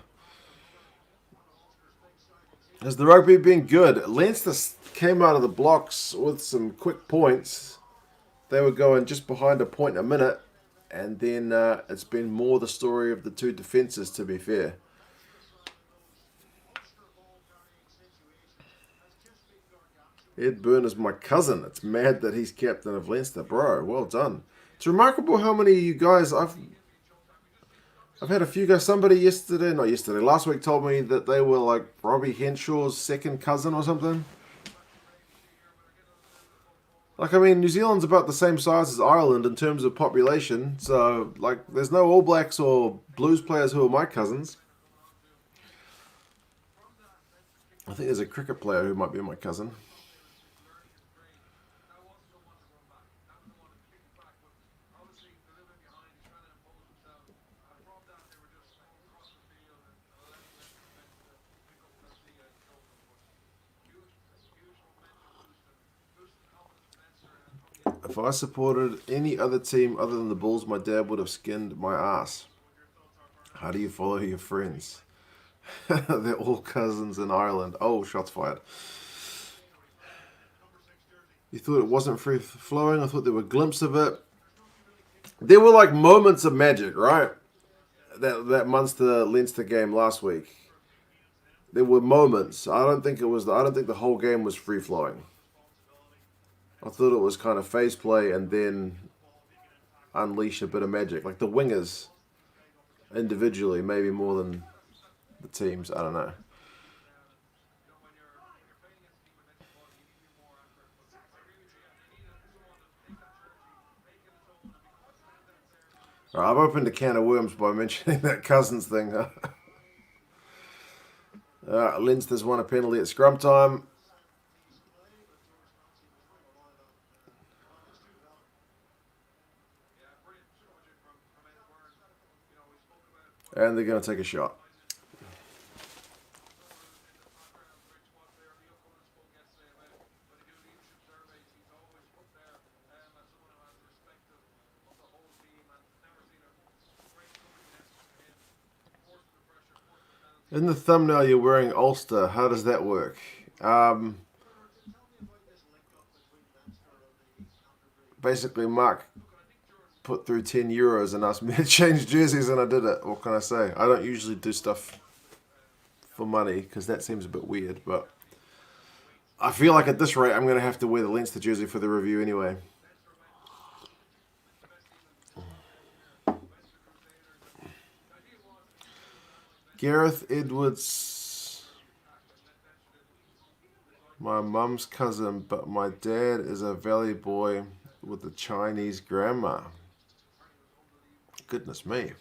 Has the rugby been good? Leinster came out of the blocks with some quick points. They were going just behind a point a minute. And then it's been more the story of the two defences, to be fair. Ed Byrne is my cousin. It's mad that he's captain of Leinster. Bro, well done. It's remarkable how many of you guys... I've had a few guys... last week told me that they were like Robbie Henshaw's second cousin or something. Like, I mean, New Zealand's about the same size as Ireland in terms of population. So, like, there's no All Blacks or Blues players who are my cousins. I think there's a cricket player who might be my cousin. If I supported any other team other than the Bulls, my dad would have skinned my ass. How do you follow your friends? They're all cousins in Ireland. Oh, shots fired. You thought it wasn't free flowing? I thought there were glimpses of it. There were like moments of magic, right? That Munster-Leinster game last week. There were moments. I don't think the whole game was free flowing. I thought it was kind of phase play and then unleash a bit of magic. Like the wingers individually, maybe more than the teams. I don't know. All right, I've opened a can of worms by mentioning that Cousins thing. Leinster's won a penalty at scrum time. And they're going to take a shot. In the thumbnail, you're wearing Ulster. How does that work? Basically, Mark put through €10 and asked me to change jerseys, and I did it. What can I say? I don't usually do stuff for money because that seems a bit weird, but I feel like at this rate I'm going to have to wear the Leinster jersey for the review anyway. Gareth Edwards, my mum's cousin, but my dad is a valley boy with a Chinese grandma. Goodness me.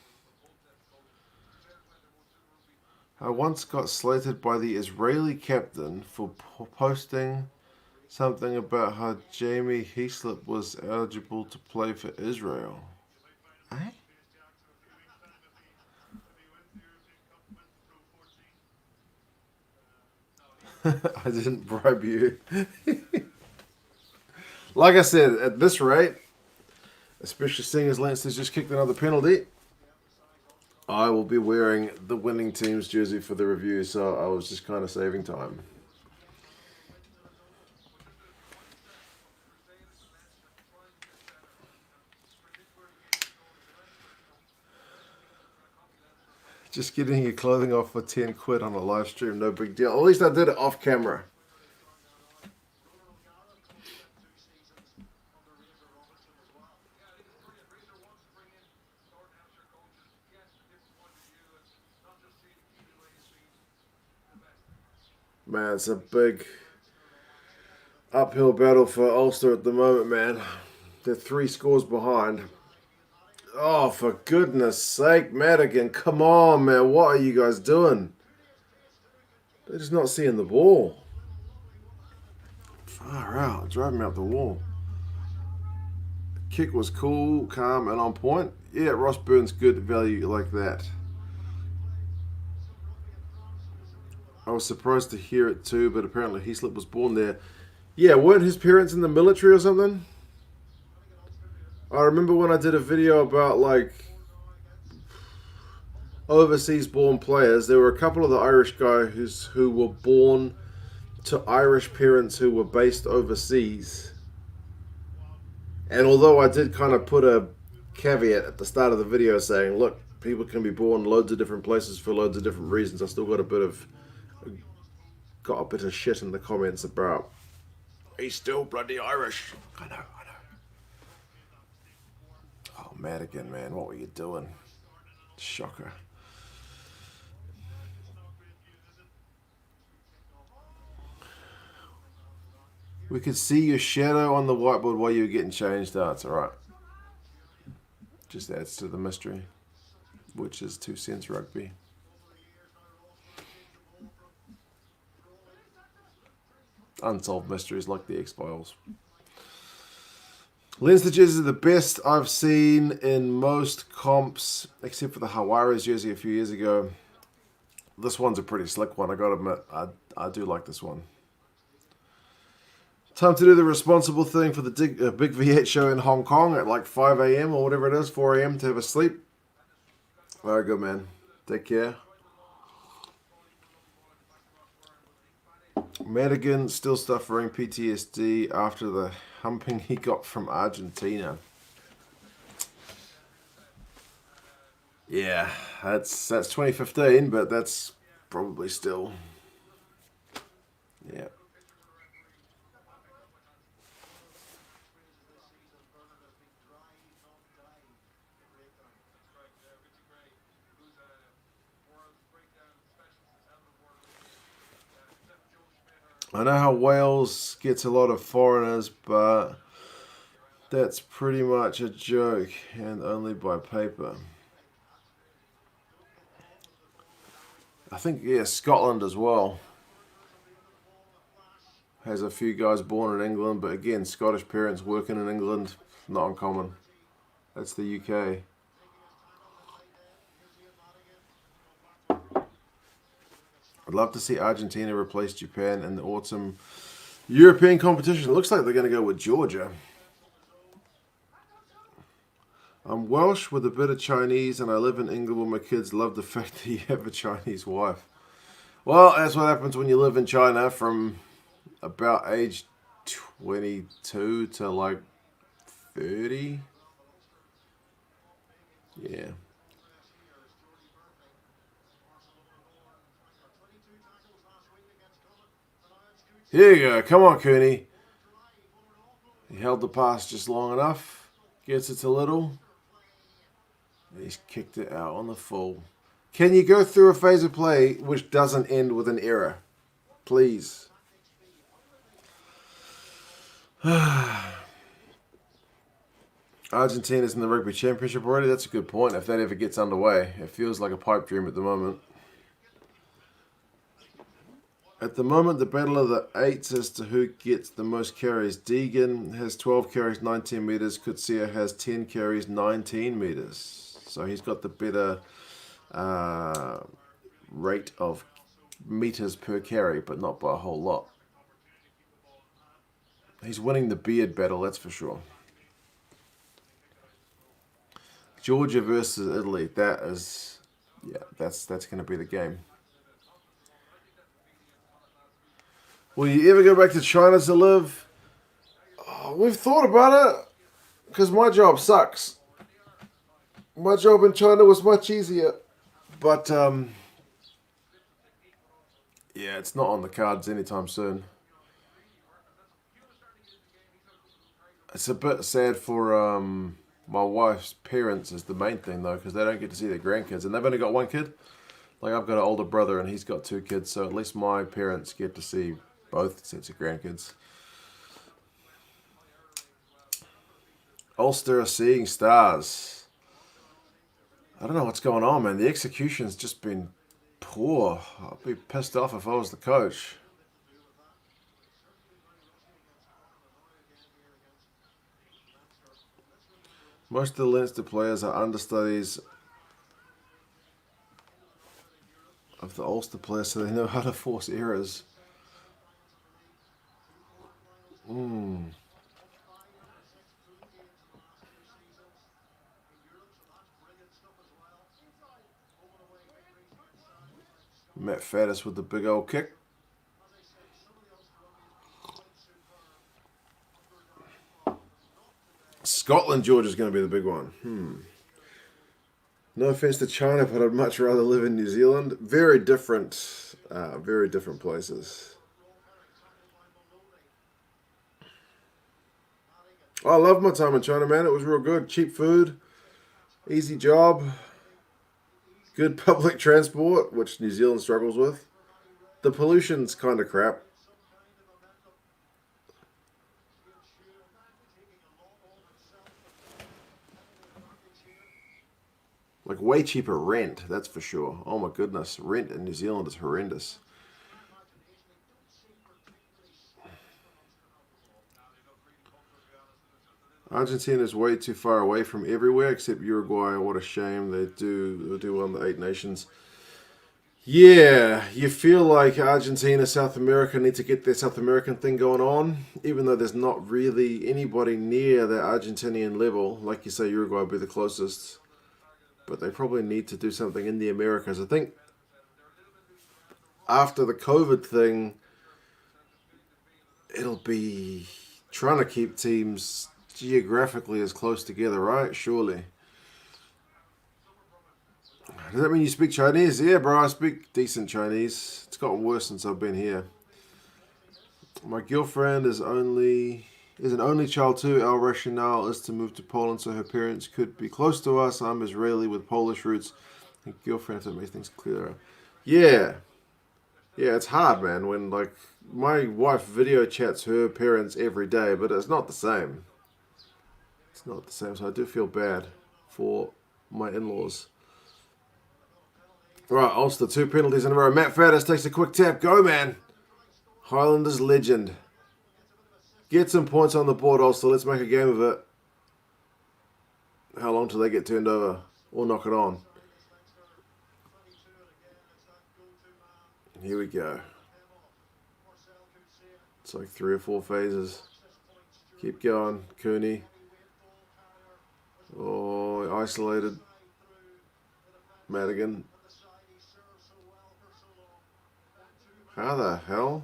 I once got slated by the Israeli captain for posting something about how Jamie Heaslip was eligible to play for Israel. Eh? I didn't bribe you. Like I said, at this rate, especially seeing as Leinster's just kicked another penalty, I will be wearing the winning team's jersey for the review, so I was just kind of saving time. Just getting your clothing off for 10 quid on a live stream, no big deal. At least I did it off camera. Man, it's a big uphill battle for Ulster at the moment, man. They're 3 scores behind. Oh, for goodness sake, Madigan, come on, man. What are you guys doing? They're just not seeing the ball. Far out, driving me up the wall. Kick was cool, calm, and on point. Yeah, Ross Burns good value like that. I was surprised to hear it too, but apparently Heaslip was born there. Yeah, weren't his parents in the military or something? I remember when I did a video about like overseas born players, there were a couple of the Irish guys who were born to Irish parents who were based overseas. And although I did kind of put a caveat at the start of the video saying, look, people can be born loads of different places for loads of different reasons, I still got a bit of shit in the comments about he's still bloody Irish. I know. Oh, Madigan, man, what were you doing? Shocker. We could see your shadow on the whiteboard while you were getting changed. Oh, it's alright. Just adds to the mystery, which is 2 cents rugby. Unsolved mysteries like the X-Files. Leinster jerseys are the best I've seen in most comps, except for the Hawaii's jersey a few years ago. This one's a pretty slick one, I gotta admit. I do like this one. Time to do the responsible thing for the big V8 show in Hong Kong at like 5 a.m. or whatever it is, 4 a.m. to have a sleep. Alright, good man. Take care. Madigan still suffering PTSD after the humping he got from Argentina. Yeah, that's 2015, but that's probably still. Yeah. I know how Wales gets a lot of foreigners, but that's pretty much a joke and only by paper. I think, yeah, Scotland as well has a few guys born in England, but again, Scottish parents working in England, not uncommon. That's the UK. I'd love to see Argentina replace Japan in the autumn European competition. It looks like they're going to go with Georgia. I'm Welsh with a bit of Chinese, and I live in England where my kids love the fact that you have a Chinese wife. Well, that's what happens when you live in China from about age 22 to like 30. Yeah. Here you go. Come on, Cooney. He held the pass just long enough. Gets it to Little. He's kicked it out on the full. Can you go through a phase of play which doesn't end with an error? Please. Argentina's in the Rugby Championship already? That's a good point. If that ever gets underway, it feels like a pipe dream at the moment. At the moment, the battle of the eights as to who gets the most carries. Deegan has 12 carries, 19 metres. Kutsia has 10 carries, 19 metres. So he's got the better rate of metres per carry, but not by a whole lot. He's winning the beard battle, that's for sure. Georgia versus Italy. That is, yeah, that's going to be the game. Will you ever go back to China to live? Oh, we've thought about it, because my job sucks. My job in China was much easier, but yeah, it's not on the cards anytime soon. It's a bit sad for my wife's parents is the main thing though, because they don't get to see their grandkids, and they've only got one kid. Like I've got an older brother and he's got 2 kids, so at least my parents get to see both sets of grandkids. Ulster are seeing stars. I don't know what's going on, man. The execution's just been poor. I'd be pissed off if I was the coach. Most of the Leinster players are understudies of the Ulster players, so they know how to force errors. Matt Faddis with the big old kick. Scotland, Georgia is going to be the big one. No offense to China, but I'd much rather live in New Zealand. Very different places. I love my time in China, man. It was real good. Cheap food, easy job, good public transport, which New Zealand struggles with. The pollution's kind of crap. Like way cheaper rent, that's for sure. Oh my goodness, rent in New Zealand is horrendous. Argentina is way too far away from everywhere except Uruguay. What a shame. They do well in the 8 Nations. Yeah, you feel like Argentina, South America need to get their South American thing going on, even though there's not really anybody near the Argentinian level. Like you say, Uruguay would be the closest. But they probably need to do something in the Americas. I think after the COVID thing, it'll be trying to keep teams geographically as close together, right? Surely. Does that mean you speak Chinese? Yeah, bro, I speak decent Chinese. It's gotten worse since I've been here. My girlfriend is an only child too. Our rationale is to move to Poland so her parents could be close to us. I'm Israeli with Polish roots. And girlfriend, if that makes things clearer. Yeah. Yeah, it's hard, man, when, like, my wife video chats her parents every day, but it's not the same. It's not the same, so I do feel bad for my in-laws. Right, Ulster, 2 penalties in a row. Matt Faddis takes a quick tap. Go, man. Highlanders legend. Get some points on the board, Ulster. Let's make a game of it. How long till they get turned over? Or knock it on? Here we go. It's like 3 or 4 phases. Keep going. Cooney. Oh, isolated. Madigan. How the hell?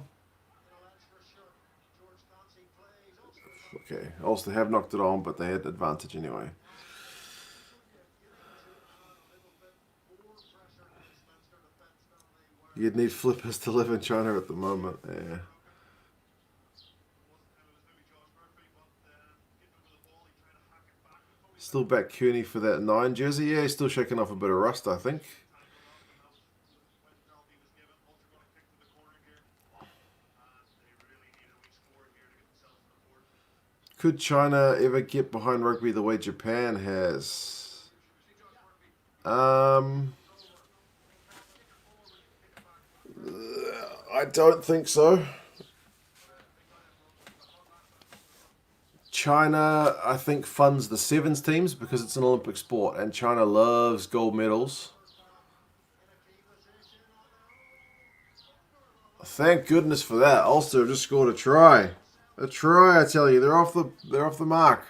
Okay, Ulster have knocked it on, but they had advantage anyway. You'd need flippers to live in China at the moment. Yeah. Still back Cooney for that 9 jersey. Yeah, he's still shaking off a bit of rust, I think. Could China ever get behind rugby the way Japan has? I don't think so. China, I think, funds the sevens teams because it's an Olympic sport, and China loves gold medals. Thank goodness for that. Ulster just scored a try. A try, I tell you. They're off the mark.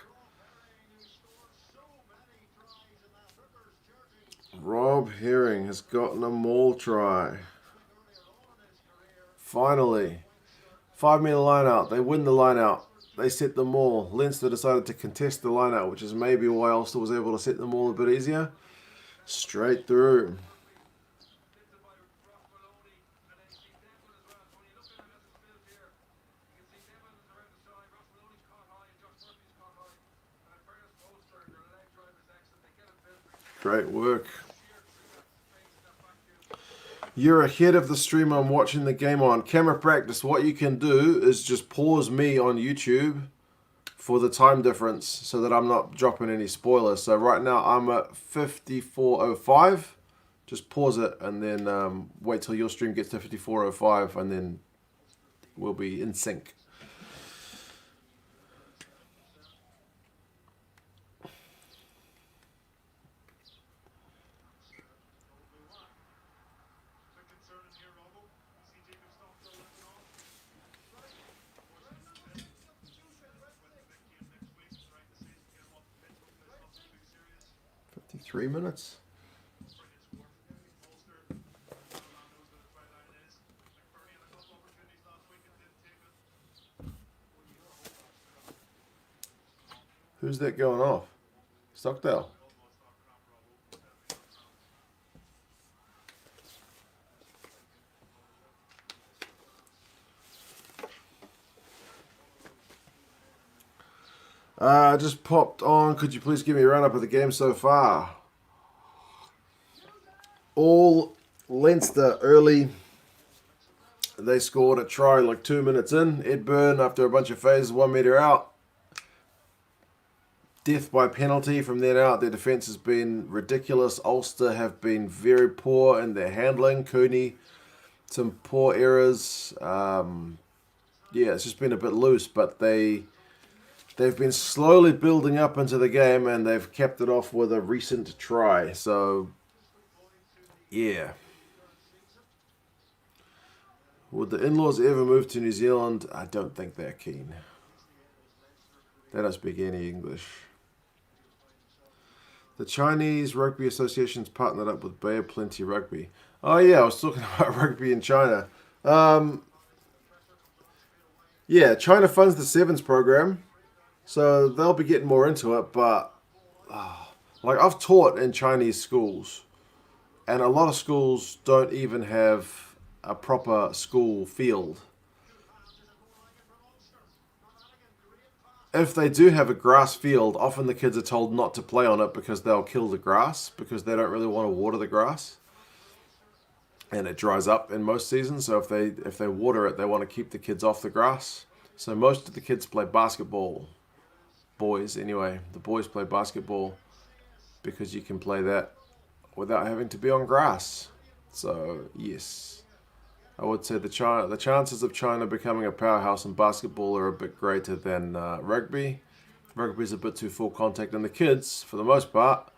Rob Herring has gotten a maul try. Finally. 5-metre line out. They win the line out. They set the maul. Leinster decided to contest the line out, which is maybe why Ulster was able to set the maul a bit easier. Straight through. Great work. You're ahead of the stream I'm watching the game on. Camera practice. What you can do is just pause me on YouTube for the time difference so that I'm not dropping any spoilers. So right now I'm at 54:05. Just pause it and then wait till your stream gets to 54:05 and then we'll be in sync. 3 minutes. Who's that going off? Stockdale. Just popped on. Could you please give me a run up of the game so far? All Leinster early. They scored a try like 2 minutes in. Ed Byrne, after a bunch of phases, 1 metre out. Death by penalty from then out. Their defence has been ridiculous. Ulster have been very poor in their handling. Cooney, some poor errors. It's just been a bit loose, but they've been slowly building up into the game, and they've kept it off with a recent try. So, yeah. Would the in-laws ever move to New Zealand? I don't think they're keen. They don't speak any English. The Chinese Rugby Association's partnered up with Bay of Plenty Rugby. Oh yeah, I was talking about rugby in China. China funds the Sevens program, so they'll be getting more into it. But I've taught in Chinese schools, and a lot of schools don't even have a proper school field. If they do have a grass field, often the kids are told not to play on it because they'll kill the grass, because they don't really want to water the grass, and it dries up in most seasons. So if they water it, they want to keep the kids off the grass. So most of the kids play basketball. Boys, anyway. The boys play basketball because you can play that without having to be on grass. So, yes. I would say the chances of China becoming a powerhouse in basketball are a bit greater than rugby. Rugby is a bit too full contact, and the kids, for the most part,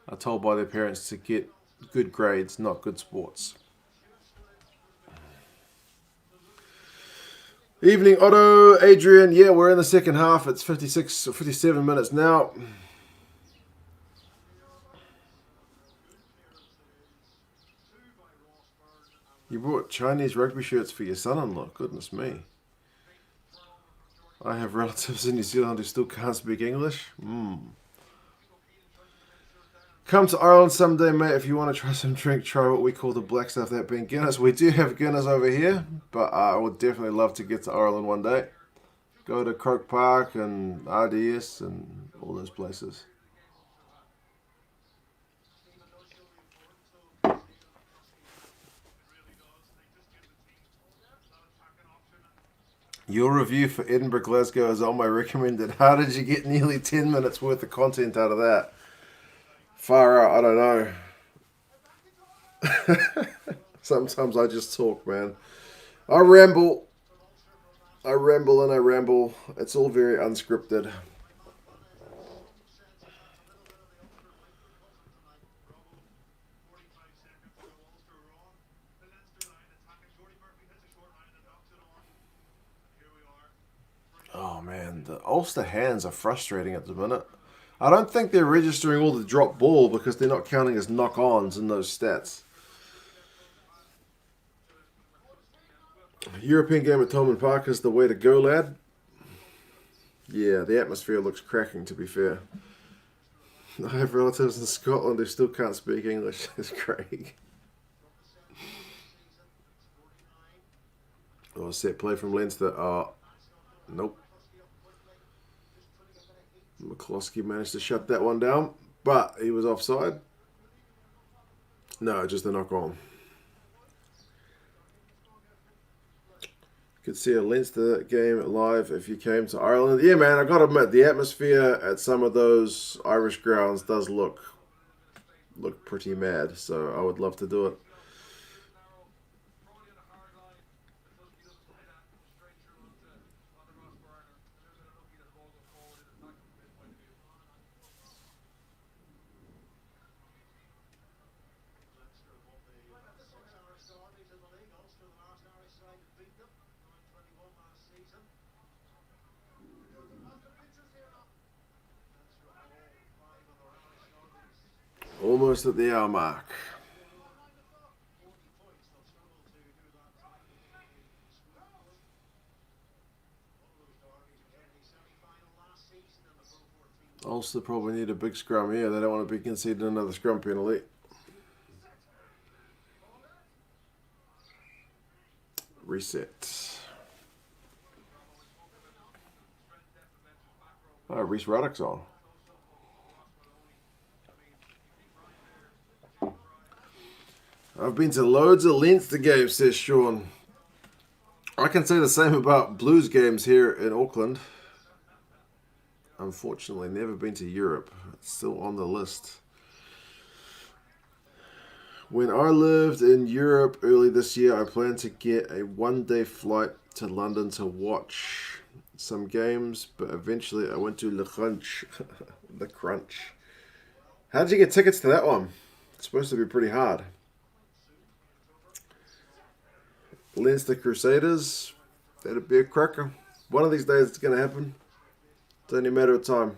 are told by their parents to get good grades, not good sports. Evening, Otto, Adrian. Yeah, we're in the second half. It's 56 or 57 minutes now. You brought Chinese rugby shirts for your son-in-law. Goodness me. I have relatives in New Zealand who still can't speak English. Come to Ireland someday, mate. If you want to try some drink, try what we call the black stuff, that being Guinness. We do have Guinness over here, but I would definitely love to get to Ireland one day. Go to Croke Park and RDS and all those places. Your review for Edinburgh Glasgow is on my recommended. How did you get nearly 10 minutes worth of content out of that? Far out, I don't know. Sometimes I just talk, man. I ramble. It's all very unscripted. Oh man, the Ulster hands are frustrating at the minute. I don't think they're registering all the drop ball because they're not counting as knock-ons in those stats. European game at Tolman Park is the way to go, lad. Yeah, the atmosphere looks cracking, to be fair. I have relatives in Scotland who still can't speak English. It's Craig. Oh, set play from Leinster. Nope. McCloskey managed to shut that one down, but he was offside. No, just a knock on. Could see a Leinster game live if you came to Ireland. Yeah, man, I got to admit, the atmosphere at some of those Irish grounds does look pretty mad, so I would love to do it. Almost at the hour mark. Ulster probably need a big scrum here. They don't want to be conceding another scrum penalty. Reset. Oh, Reese Ruddock's on. I've been to loads of Leinster games, says Sean. I can say the same about Blues games here in Auckland. Unfortunately, never been to Europe. It's still on the list. When I lived in Europe early this year, I planned to get a one-day flight to London to watch some games, but eventually I went to Le Crunch. The Crunch. How did you get tickets to that one? It's supposed to be pretty hard. Leinster Crusaders. That'd be a cracker. One of these days it's going to happen. It's only a matter of time.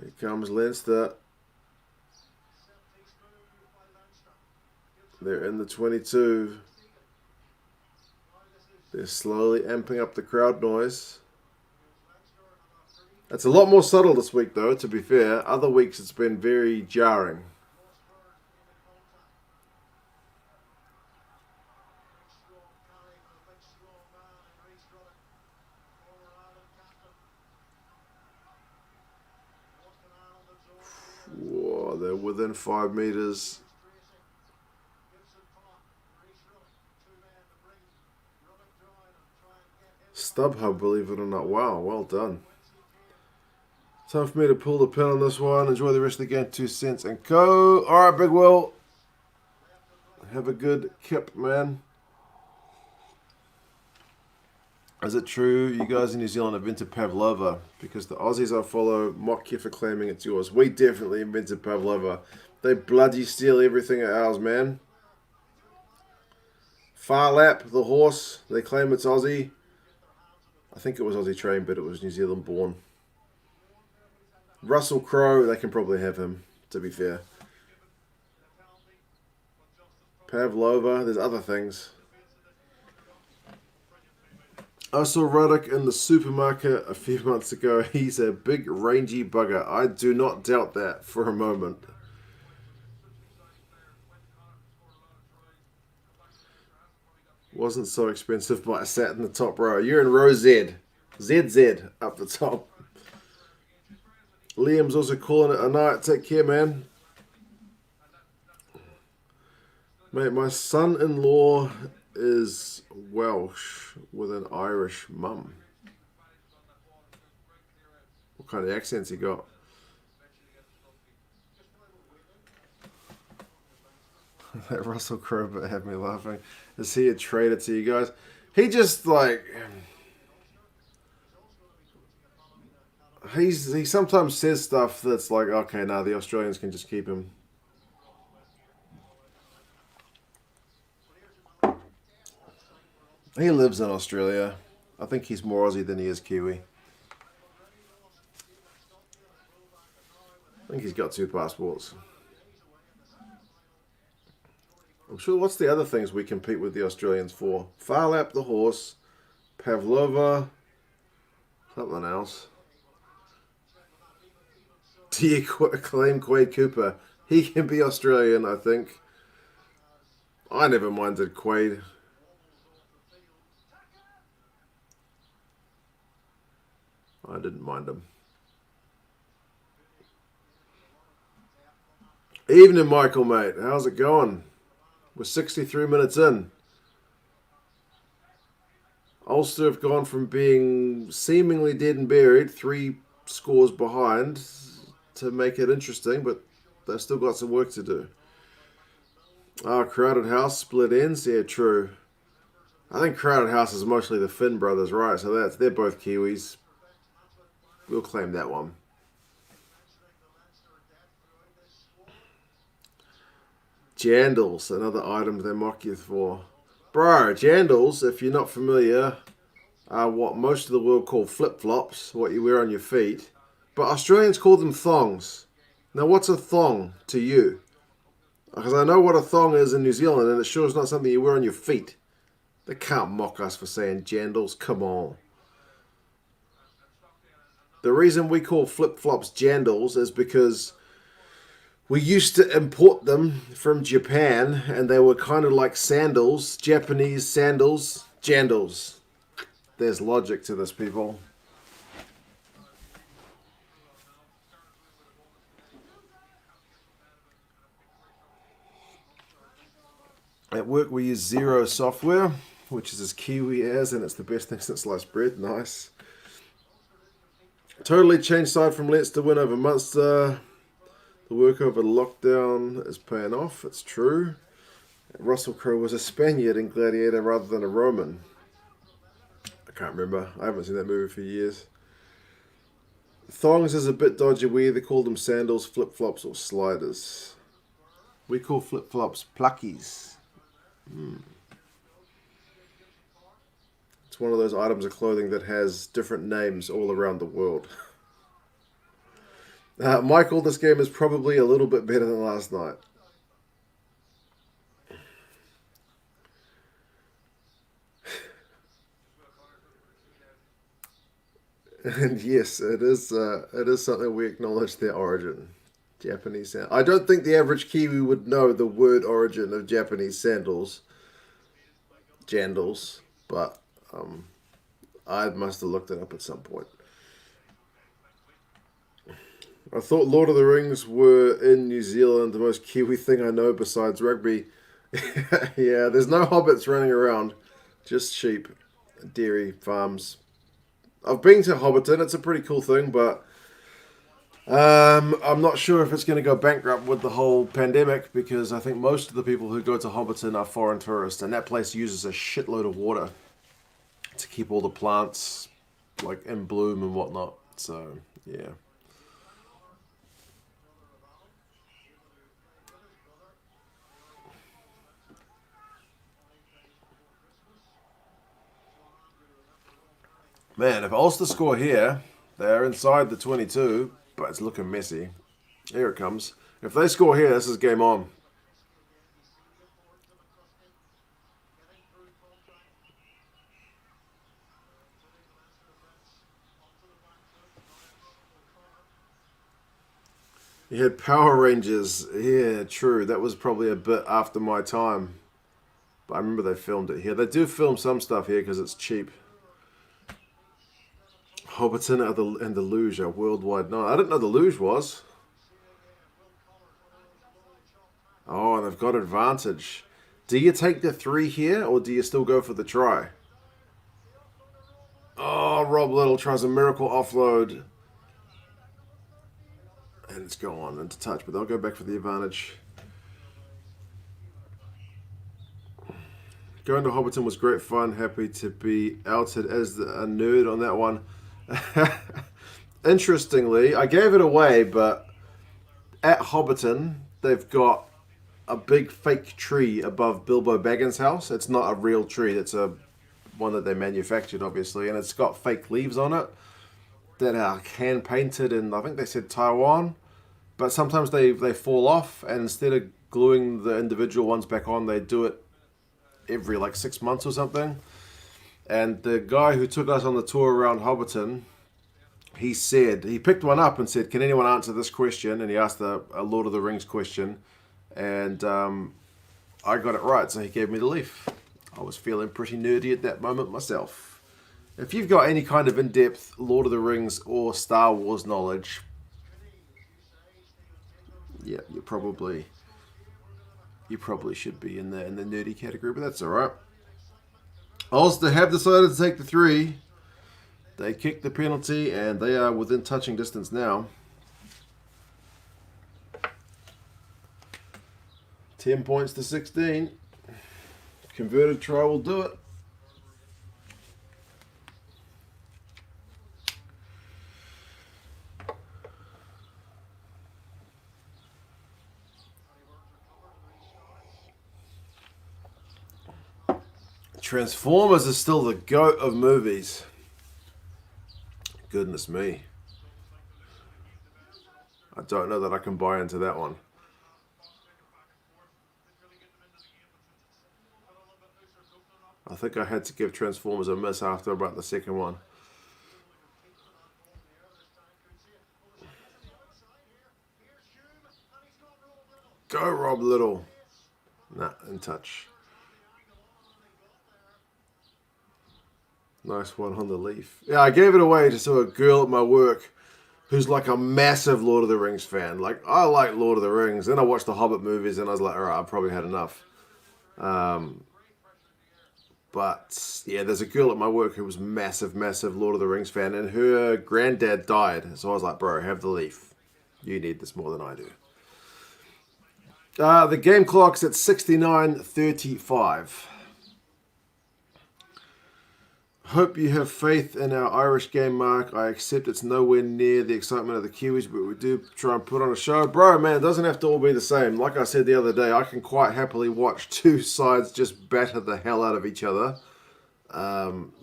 Here comes Leinster. They're in the 22. They're slowly amping up the crowd noise. It's a lot more subtle this week, though, to be fair. Other weeks it's been very jarring. Whoa, they're within 5 meters. StubHub, believe it or not. Wow, well done. Time for me to pull the pin on this one. Enjoy the rest of the game. 2 cents and go. All right, Big Will. Have a good kip, man. Is it true you guys in New Zealand invented pavlova? Because the Aussies I follow mock you for claiming it's yours. We definitely invented pavlova. They bloody steal everything at ours, man. Far lap, the horse. They claim it's Aussie. I think it was Aussie trained, but it was New Zealand born. Russell Crowe, they can probably have him, to be fair. Pavlova, there's other things. I saw Ruddock in the supermarket a few months ago. He's a big rangy bugger. I do not doubt that for a moment. Wasn't so expensive, but I sat in the top row. You're in row Z. ZZ up the top. Liam's also calling it a night. Take care, man. Mate, my son-in-law is Welsh with an Irish mum. What kind of accents he got? That Russell Crowe bit had me laughing. Is he a traitor to you guys? He just like he sometimes says stuff that's like, okay, now the Australians can just keep him. He lives in Australia. I think he's more Aussie than he is Kiwi. I think he's got 2 passports. I'm sure, what's the other things we compete with the Australians for? Far lap, the horse, Pavlova, something else. Do you claim Quade Cooper? He can be Australian, I think. I never minded Quade. I didn't mind him. Evening, Michael, mate. How's it going? We're 63 minutes in. Ulster have gone from being seemingly dead and buried, 3 scores behind, to make it interesting, but they've still got some work to do. Crowded House, split ends. Yeah, true. I think Crowded House is mostly the Finn brothers, right? So they're both Kiwis. We'll claim that one. Jandals, another item they mock you for. Bro, jandals, if you're not familiar, are what most of the world call flip-flops, what you wear on your feet. But Australians call them thongs. Now, what's a thong to you? Because I know what a thong is in New Zealand, and it sure is not something you wear on your feet. They can't mock us for saying jandals. Come on. The reason we call flip-flops jandals is because we used to import them from Japan, and they were kind of like sandals, Japanese sandals, jandals. There's logic to this, people. At work, we use Zero software, which is as Kiwi as, and it's the best thing since sliced bread. Nice. Totally changed side from Leinster win over Munster. The work over lockdown is paying off. It's true. Russell Crowe was a Spaniard in Gladiator rather than a Roman. I can't remember. I haven't seen that movie for years. Thongs is a bit dodgy. We either call them sandals, flip-flops, or sliders. We call flip-flops pluckies. It's one of those items of clothing that has different names all around the world. Michael, this game is probably a little bit better than last night. And yes, it is something we acknowledge their origin. Japanese sandals. I don't think the average Kiwi would know the word origin of Japanese sandals, jandals, but I must have looked it up at some point. I thought Lord of the Rings were in New Zealand the most Kiwi thing I know besides rugby. Yeah, there's no hobbits running around, just sheep, dairy farms. I've been to Hobbiton. It's a pretty cool thing, but I'm not sure if it's going to go bankrupt with the whole pandemic, because I think most of the people who go to Hobbiton are foreign tourists, and that place uses a shitload of water to keep all the plants like in bloom and whatnot. So yeah. Man, if Ulster score here, they're inside the 22, but it's looking messy. Here it comes. If they score here, this is game on. You had Power Rangers. Yeah, true. That was probably a bit after my time. But I remember they filmed it here. They do film some stuff here because it's cheap. Hobbiton and the Luge are worldwide known. I didn't know the Luge was. Oh, and they've got advantage. Do you take the 3 here, or do you still go for the try? Oh, Rob Little tries a miracle offload. And it's gone into touch, but they'll go back for the advantage. Going to Hobbiton was great fun. Happy to be outed as a nerd on that one. Interestingly, I gave it away, but at Hobbiton, they've got a big fake tree above Bilbo Baggins' house. It's not a real tree. It's a one that they manufactured, obviously, and it's got fake leaves on it that are hand painted in, I think they said Taiwan, but sometimes they fall off, and instead of gluing the individual ones back on, they do it every like 6 months or something. And the guy who took us on the tour around Hobbiton, he picked one up and said, can anyone answer this question? And he asked a Lord of the Rings question, and I got it right, so he gave me the leaf. I was feeling pretty nerdy at that moment myself. If you've got any kind of in-depth Lord of the Rings or Star Wars knowledge, yeah, you probably should be in the nerdy category, but that's all right. Ulster have decided to take the 3. They kicked the penalty, and they are within touching distance now. 10 points to 16. Converted try will do it. Transformers is still the GOAT of movies. Goodness me. I don't know that I can buy into that one. I think I had to give Transformers a miss after about the second one. Go, Rob Little. Nah, in touch. Nice one on the leaf. Yeah, I gave it away to a girl at my work who's like a massive Lord of the Rings fan. Like, I like Lord of the Rings. Then I watched the Hobbit movies and I was like, all right, I've probably had enough. But yeah, there's a girl at my work who was massive Lord of the Rings fan, and her granddad died. So I was like, bro, have the leaf. You need this more than I do. The game clock's at 69:35. Hope you have faith in our Irish game, Mark. I accept it's nowhere near the excitement of the Kiwis, but we do try and put on a show. Bro, man, it doesn't have to all be the same. Like I said the other day, I can quite happily watch two sides just batter the hell out of each other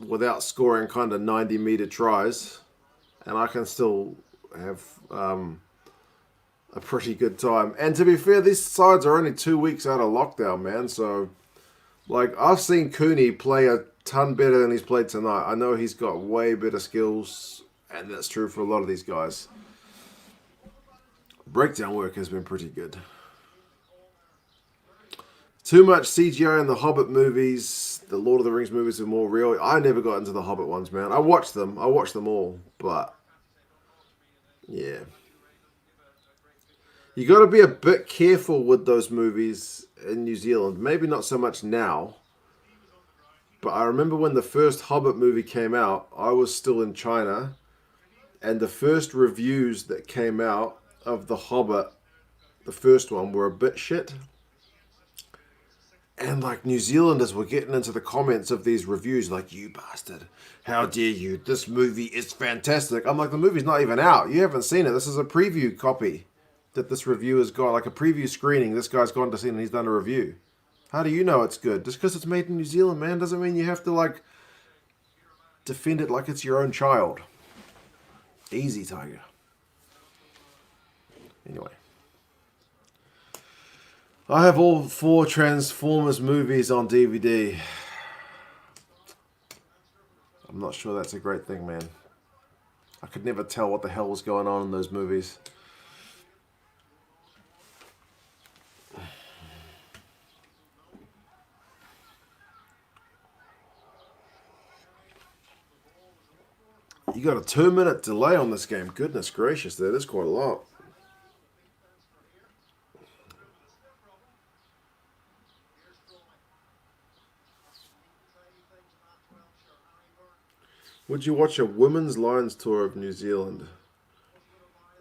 without scoring kind of 90-meter tries. And I can still have a pretty good time. And to be fair, these sides are only 2 weeks out of lockdown, man. So, like, I've seen Cooney play a ton better than he's played tonight. I know he's got way better skills, and that's true for a lot of these guys. Breakdown work has been pretty good. Too much CGI in the Hobbit movies. The Lord of the Rings movies are more real. I never got into the Hobbit ones, man. I watched them all, but yeah. You got to be a bit careful with those movies in New Zealand. Maybe not so much now. But I remember when the first Hobbit movie came out, I was still in China, and the first reviews that came out of the Hobbit, the first one, were a bit shit. And like New Zealanders were getting into the comments of these reviews like, you bastard, how dare you, this movie is fantastic. I'm like, the movie's not even out. You haven't seen it. This is a preview copy that this reviewer's got, like a preview screening. This guy's gone to see it and he's done a review. How do you know it's good? Just because it's made in New Zealand, man, doesn't mean you have to, like, defend it like it's your own child. Easy, Tiger. Anyway. I have all 4 Transformers movies on DVD. I'm not sure that's a great thing, man. I could never tell what the hell was going on in those movies. You got a 2-minute delay on this game. Goodness gracious, that is quite a lot. Would you watch a women's Lions tour of New Zealand?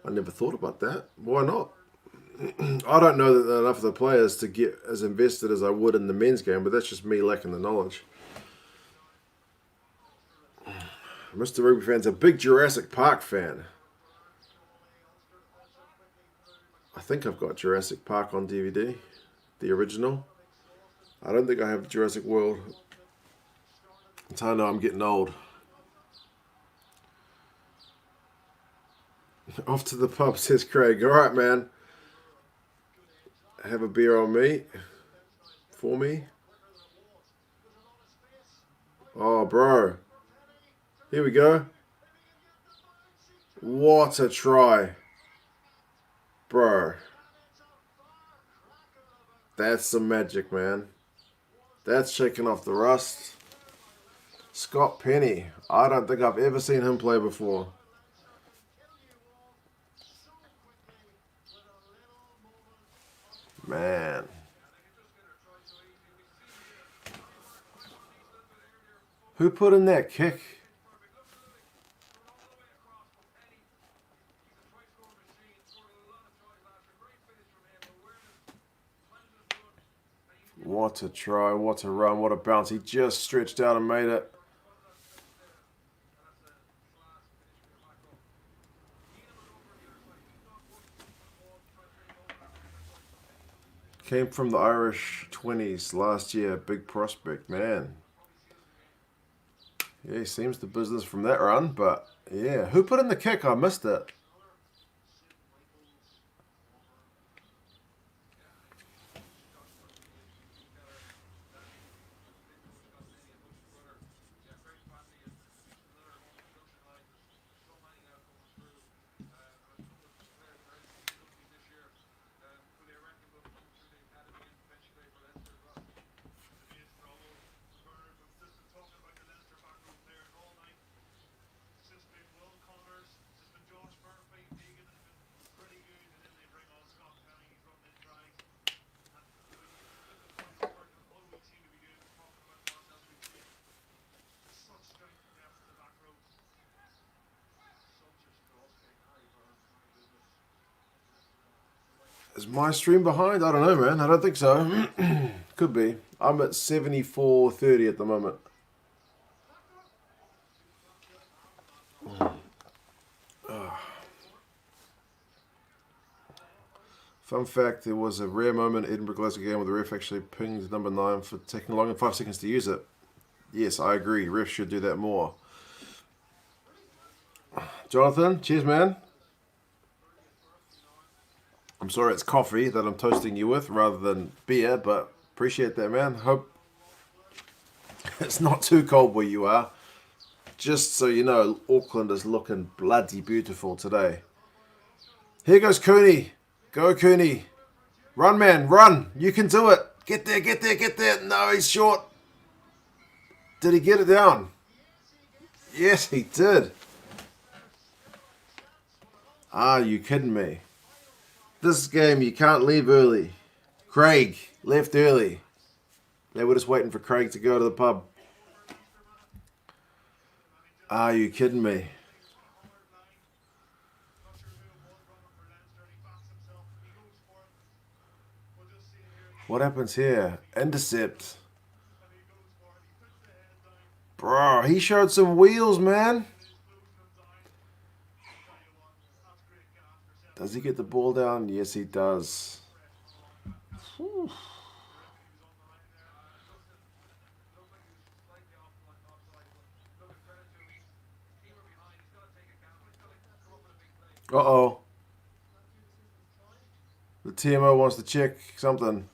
I never thought about that. Why not? I don't know that enough of the players to get as invested as I would in the men's game, but that's just me lacking the knowledge. Mr. Rugby fan's a big Jurassic Park fan. I think I've got Jurassic Park on DVD, the original. I don't think I have Jurassic World. Until I know I'm getting old. Off to the pub, says Craig. All right, man. Have a beer on me. For me. Oh, bro. Here we go. What a try. Bro. That's some magic, man. That's shaking off the rust. Scott Penny. I don't think I've ever seen him play before. Man. Who put in that kick? What a try, what a run, what a bounce. He just stretched out and made it. Came from the Irish 20s last year. Big prospect, man. Yeah, he seems the business from that run, but yeah. Who put in the kick? I missed it. Is my stream behind? I don't know, man. I don't think so. Could be. I'm at 74:30 at the moment. Fun fact, there was a rare moment in Edinburgh Glasgow game where the ref actually pinged number 9 for taking longer than 5 seconds to use it. Yes, I agree. Refs should do that more. Jonathan, cheers, man. I'm sorry it's coffee that I'm toasting you with rather than beer, but appreciate that, man. Hope it's not too cold where you are. Just so you know, Auckland is looking bloody beautiful today. Here goes Cooney. Go, Cooney. Run, man, run. You can do it. Get there, get there, get there. No, he's short. Did he get it down? Yes, he did. Are you kidding me? This game, you can't leave early. Craig left early. They were just waiting for Craig to go to the pub. Are you kidding me? What happens here? Intercept. Bro, he showed some wheels, man. Does he get the ball down? Yes, he does. Whew. Uh-oh. The TMO wants to check something.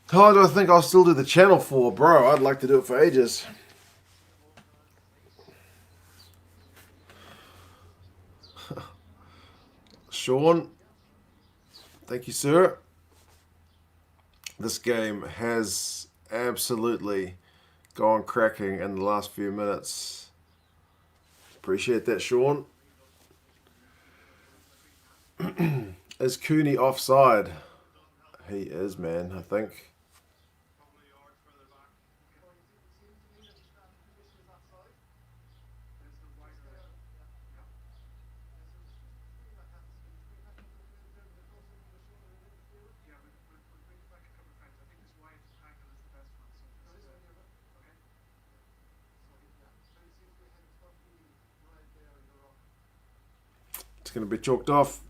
How long do I think I'll still do the channel for? Bro, I'd like to do it for ages. Sean, thank you, sir. This game has absolutely gone cracking in the last few minutes. Appreciate that, Sean. Is Cooney offside? He is, man, I think. It's going to be chalked off.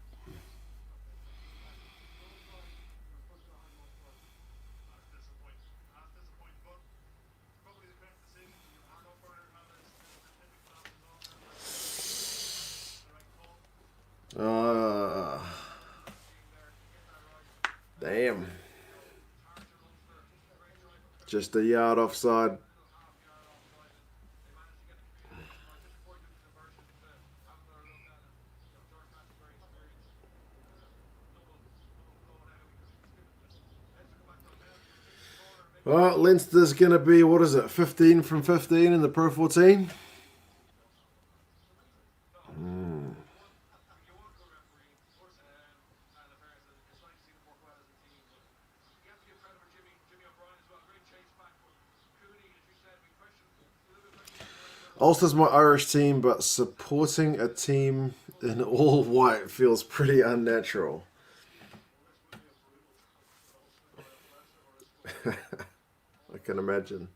Damn. Just a yard offside. Well, Leinster's going to be, what is it, 15 from 15 in the Pro 14? Ulster's my Irish team, but supporting a team in all white feels pretty unnatural. I can imagine.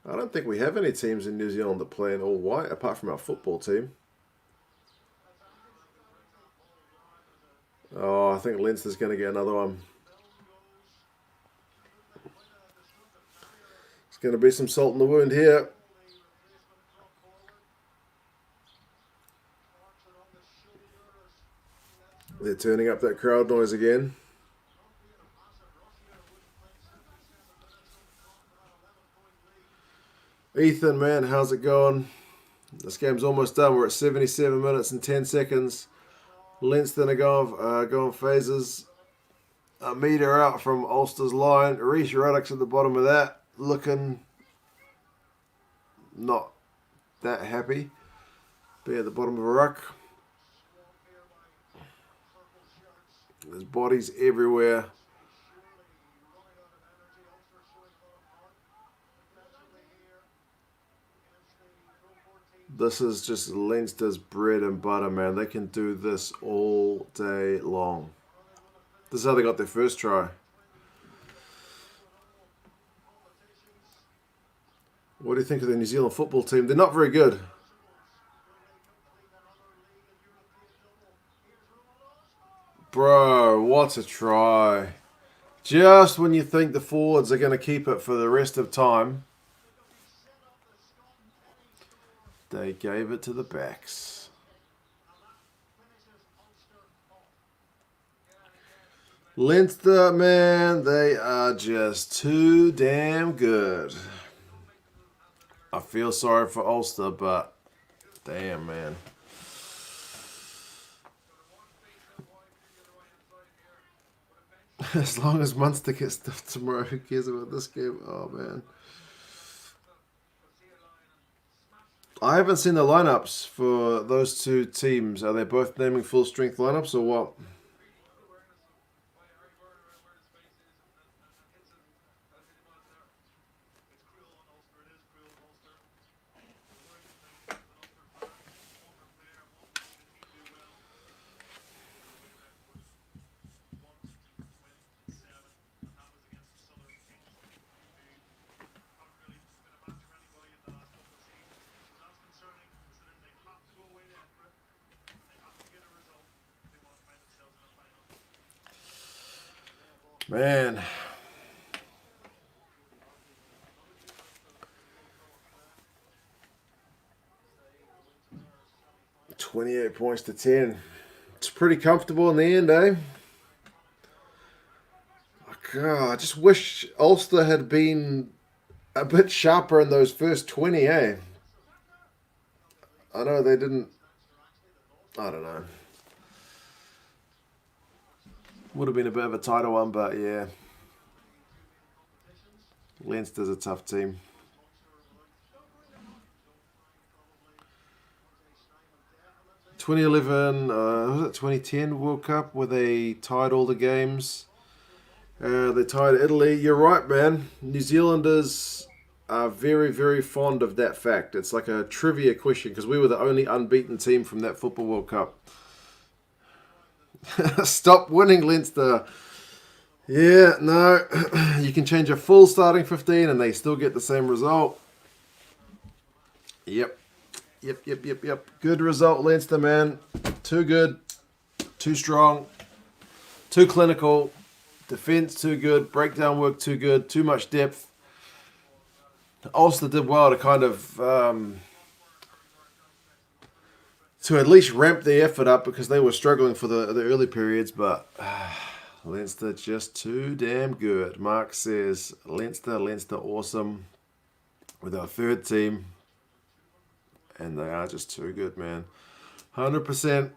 I don't think we have any teams in New Zealand that play in all white, apart from our football team. Oh, I think Leinster's going to get another one. It's going to be some salt in the wound here. They're turning up that crowd noise again. Ethan, man, how's it going? This game's almost done. We're at 77 minutes and 10 seconds. Leinster are going phases. A metre out from Ulster's line. Reece Ruddock's at the bottom of that. Looking not that happy. Be at the bottom of a ruck. There's bodies everywhere. This is just Leinster's bread and butter, man. They can do this all day long. This is how they got their first try. What do you think of the New Zealand football team? They're not very good. Bro, what a try. Just when you think the forwards are going to keep it for the rest of time, they gave it to the backs. Leinster, man, they are just too damn good. I feel sorry for Ulster, but damn, man. As long as Munster gets stuff tomorrow, who cares about this game? Oh, man. I haven't seen the lineups for those two teams. Are they both naming full strength lineups or what? Man. $28 points to 10. It's pretty comfortable in the end, eh? God, I just wish Ulster had been a bit sharper in those first 20, eh? I know they didn't. I don't know. Would have been a bit of a tighter one, but yeah. Leinster's a tough team. 2011, was it 2010 World Cup where they tied all the games? They tied Italy. You're right, man. New Zealanders are very, very fond of that fact. It's like a trivia question because we were the only unbeaten team from that Football World Cup. Stop winning, Leinster. Yeah, no. You can change a full starting 15 and they still get the same result. Yep. Good result, Leinster, man. Too good. Too strong. Too clinical. Defense too good. Breakdown work too good. Too much depth. Ulster did well to kind of to at least ramp their effort up because they were struggling for the early periods, but Leinster just too damn good. Mark says Leinster awesome with our third team, and they are just too good, man. 100%.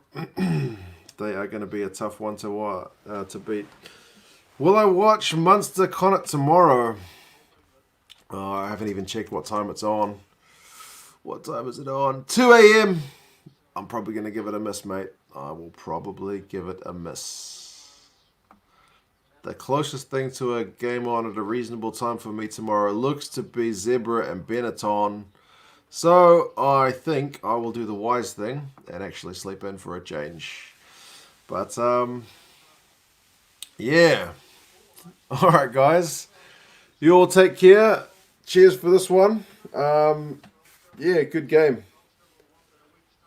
They are going to be a tough one to beat. Will I watch Munster Connacht tomorrow? Oh, I haven't even checked what time it's on. What time is it on? 2 a.m. I'm probably going to give it a miss, mate. I will probably give it a miss. The closest thing to a game on at a reasonable time for me tomorrow looks to be Zebra and Benetton. So I think I will do the wise thing and actually sleep in for a change. But, yeah. All right, guys. You all take care. Cheers for this one. Yeah, good game.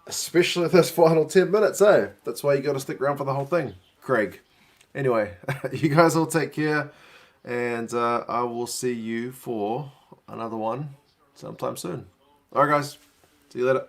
Especially this final 10 minutes, eh? That's why you got to stick around for the whole thing, Craig. Anyway, you guys all take care. And I will see you for another one sometime soon. All right, guys. See you later.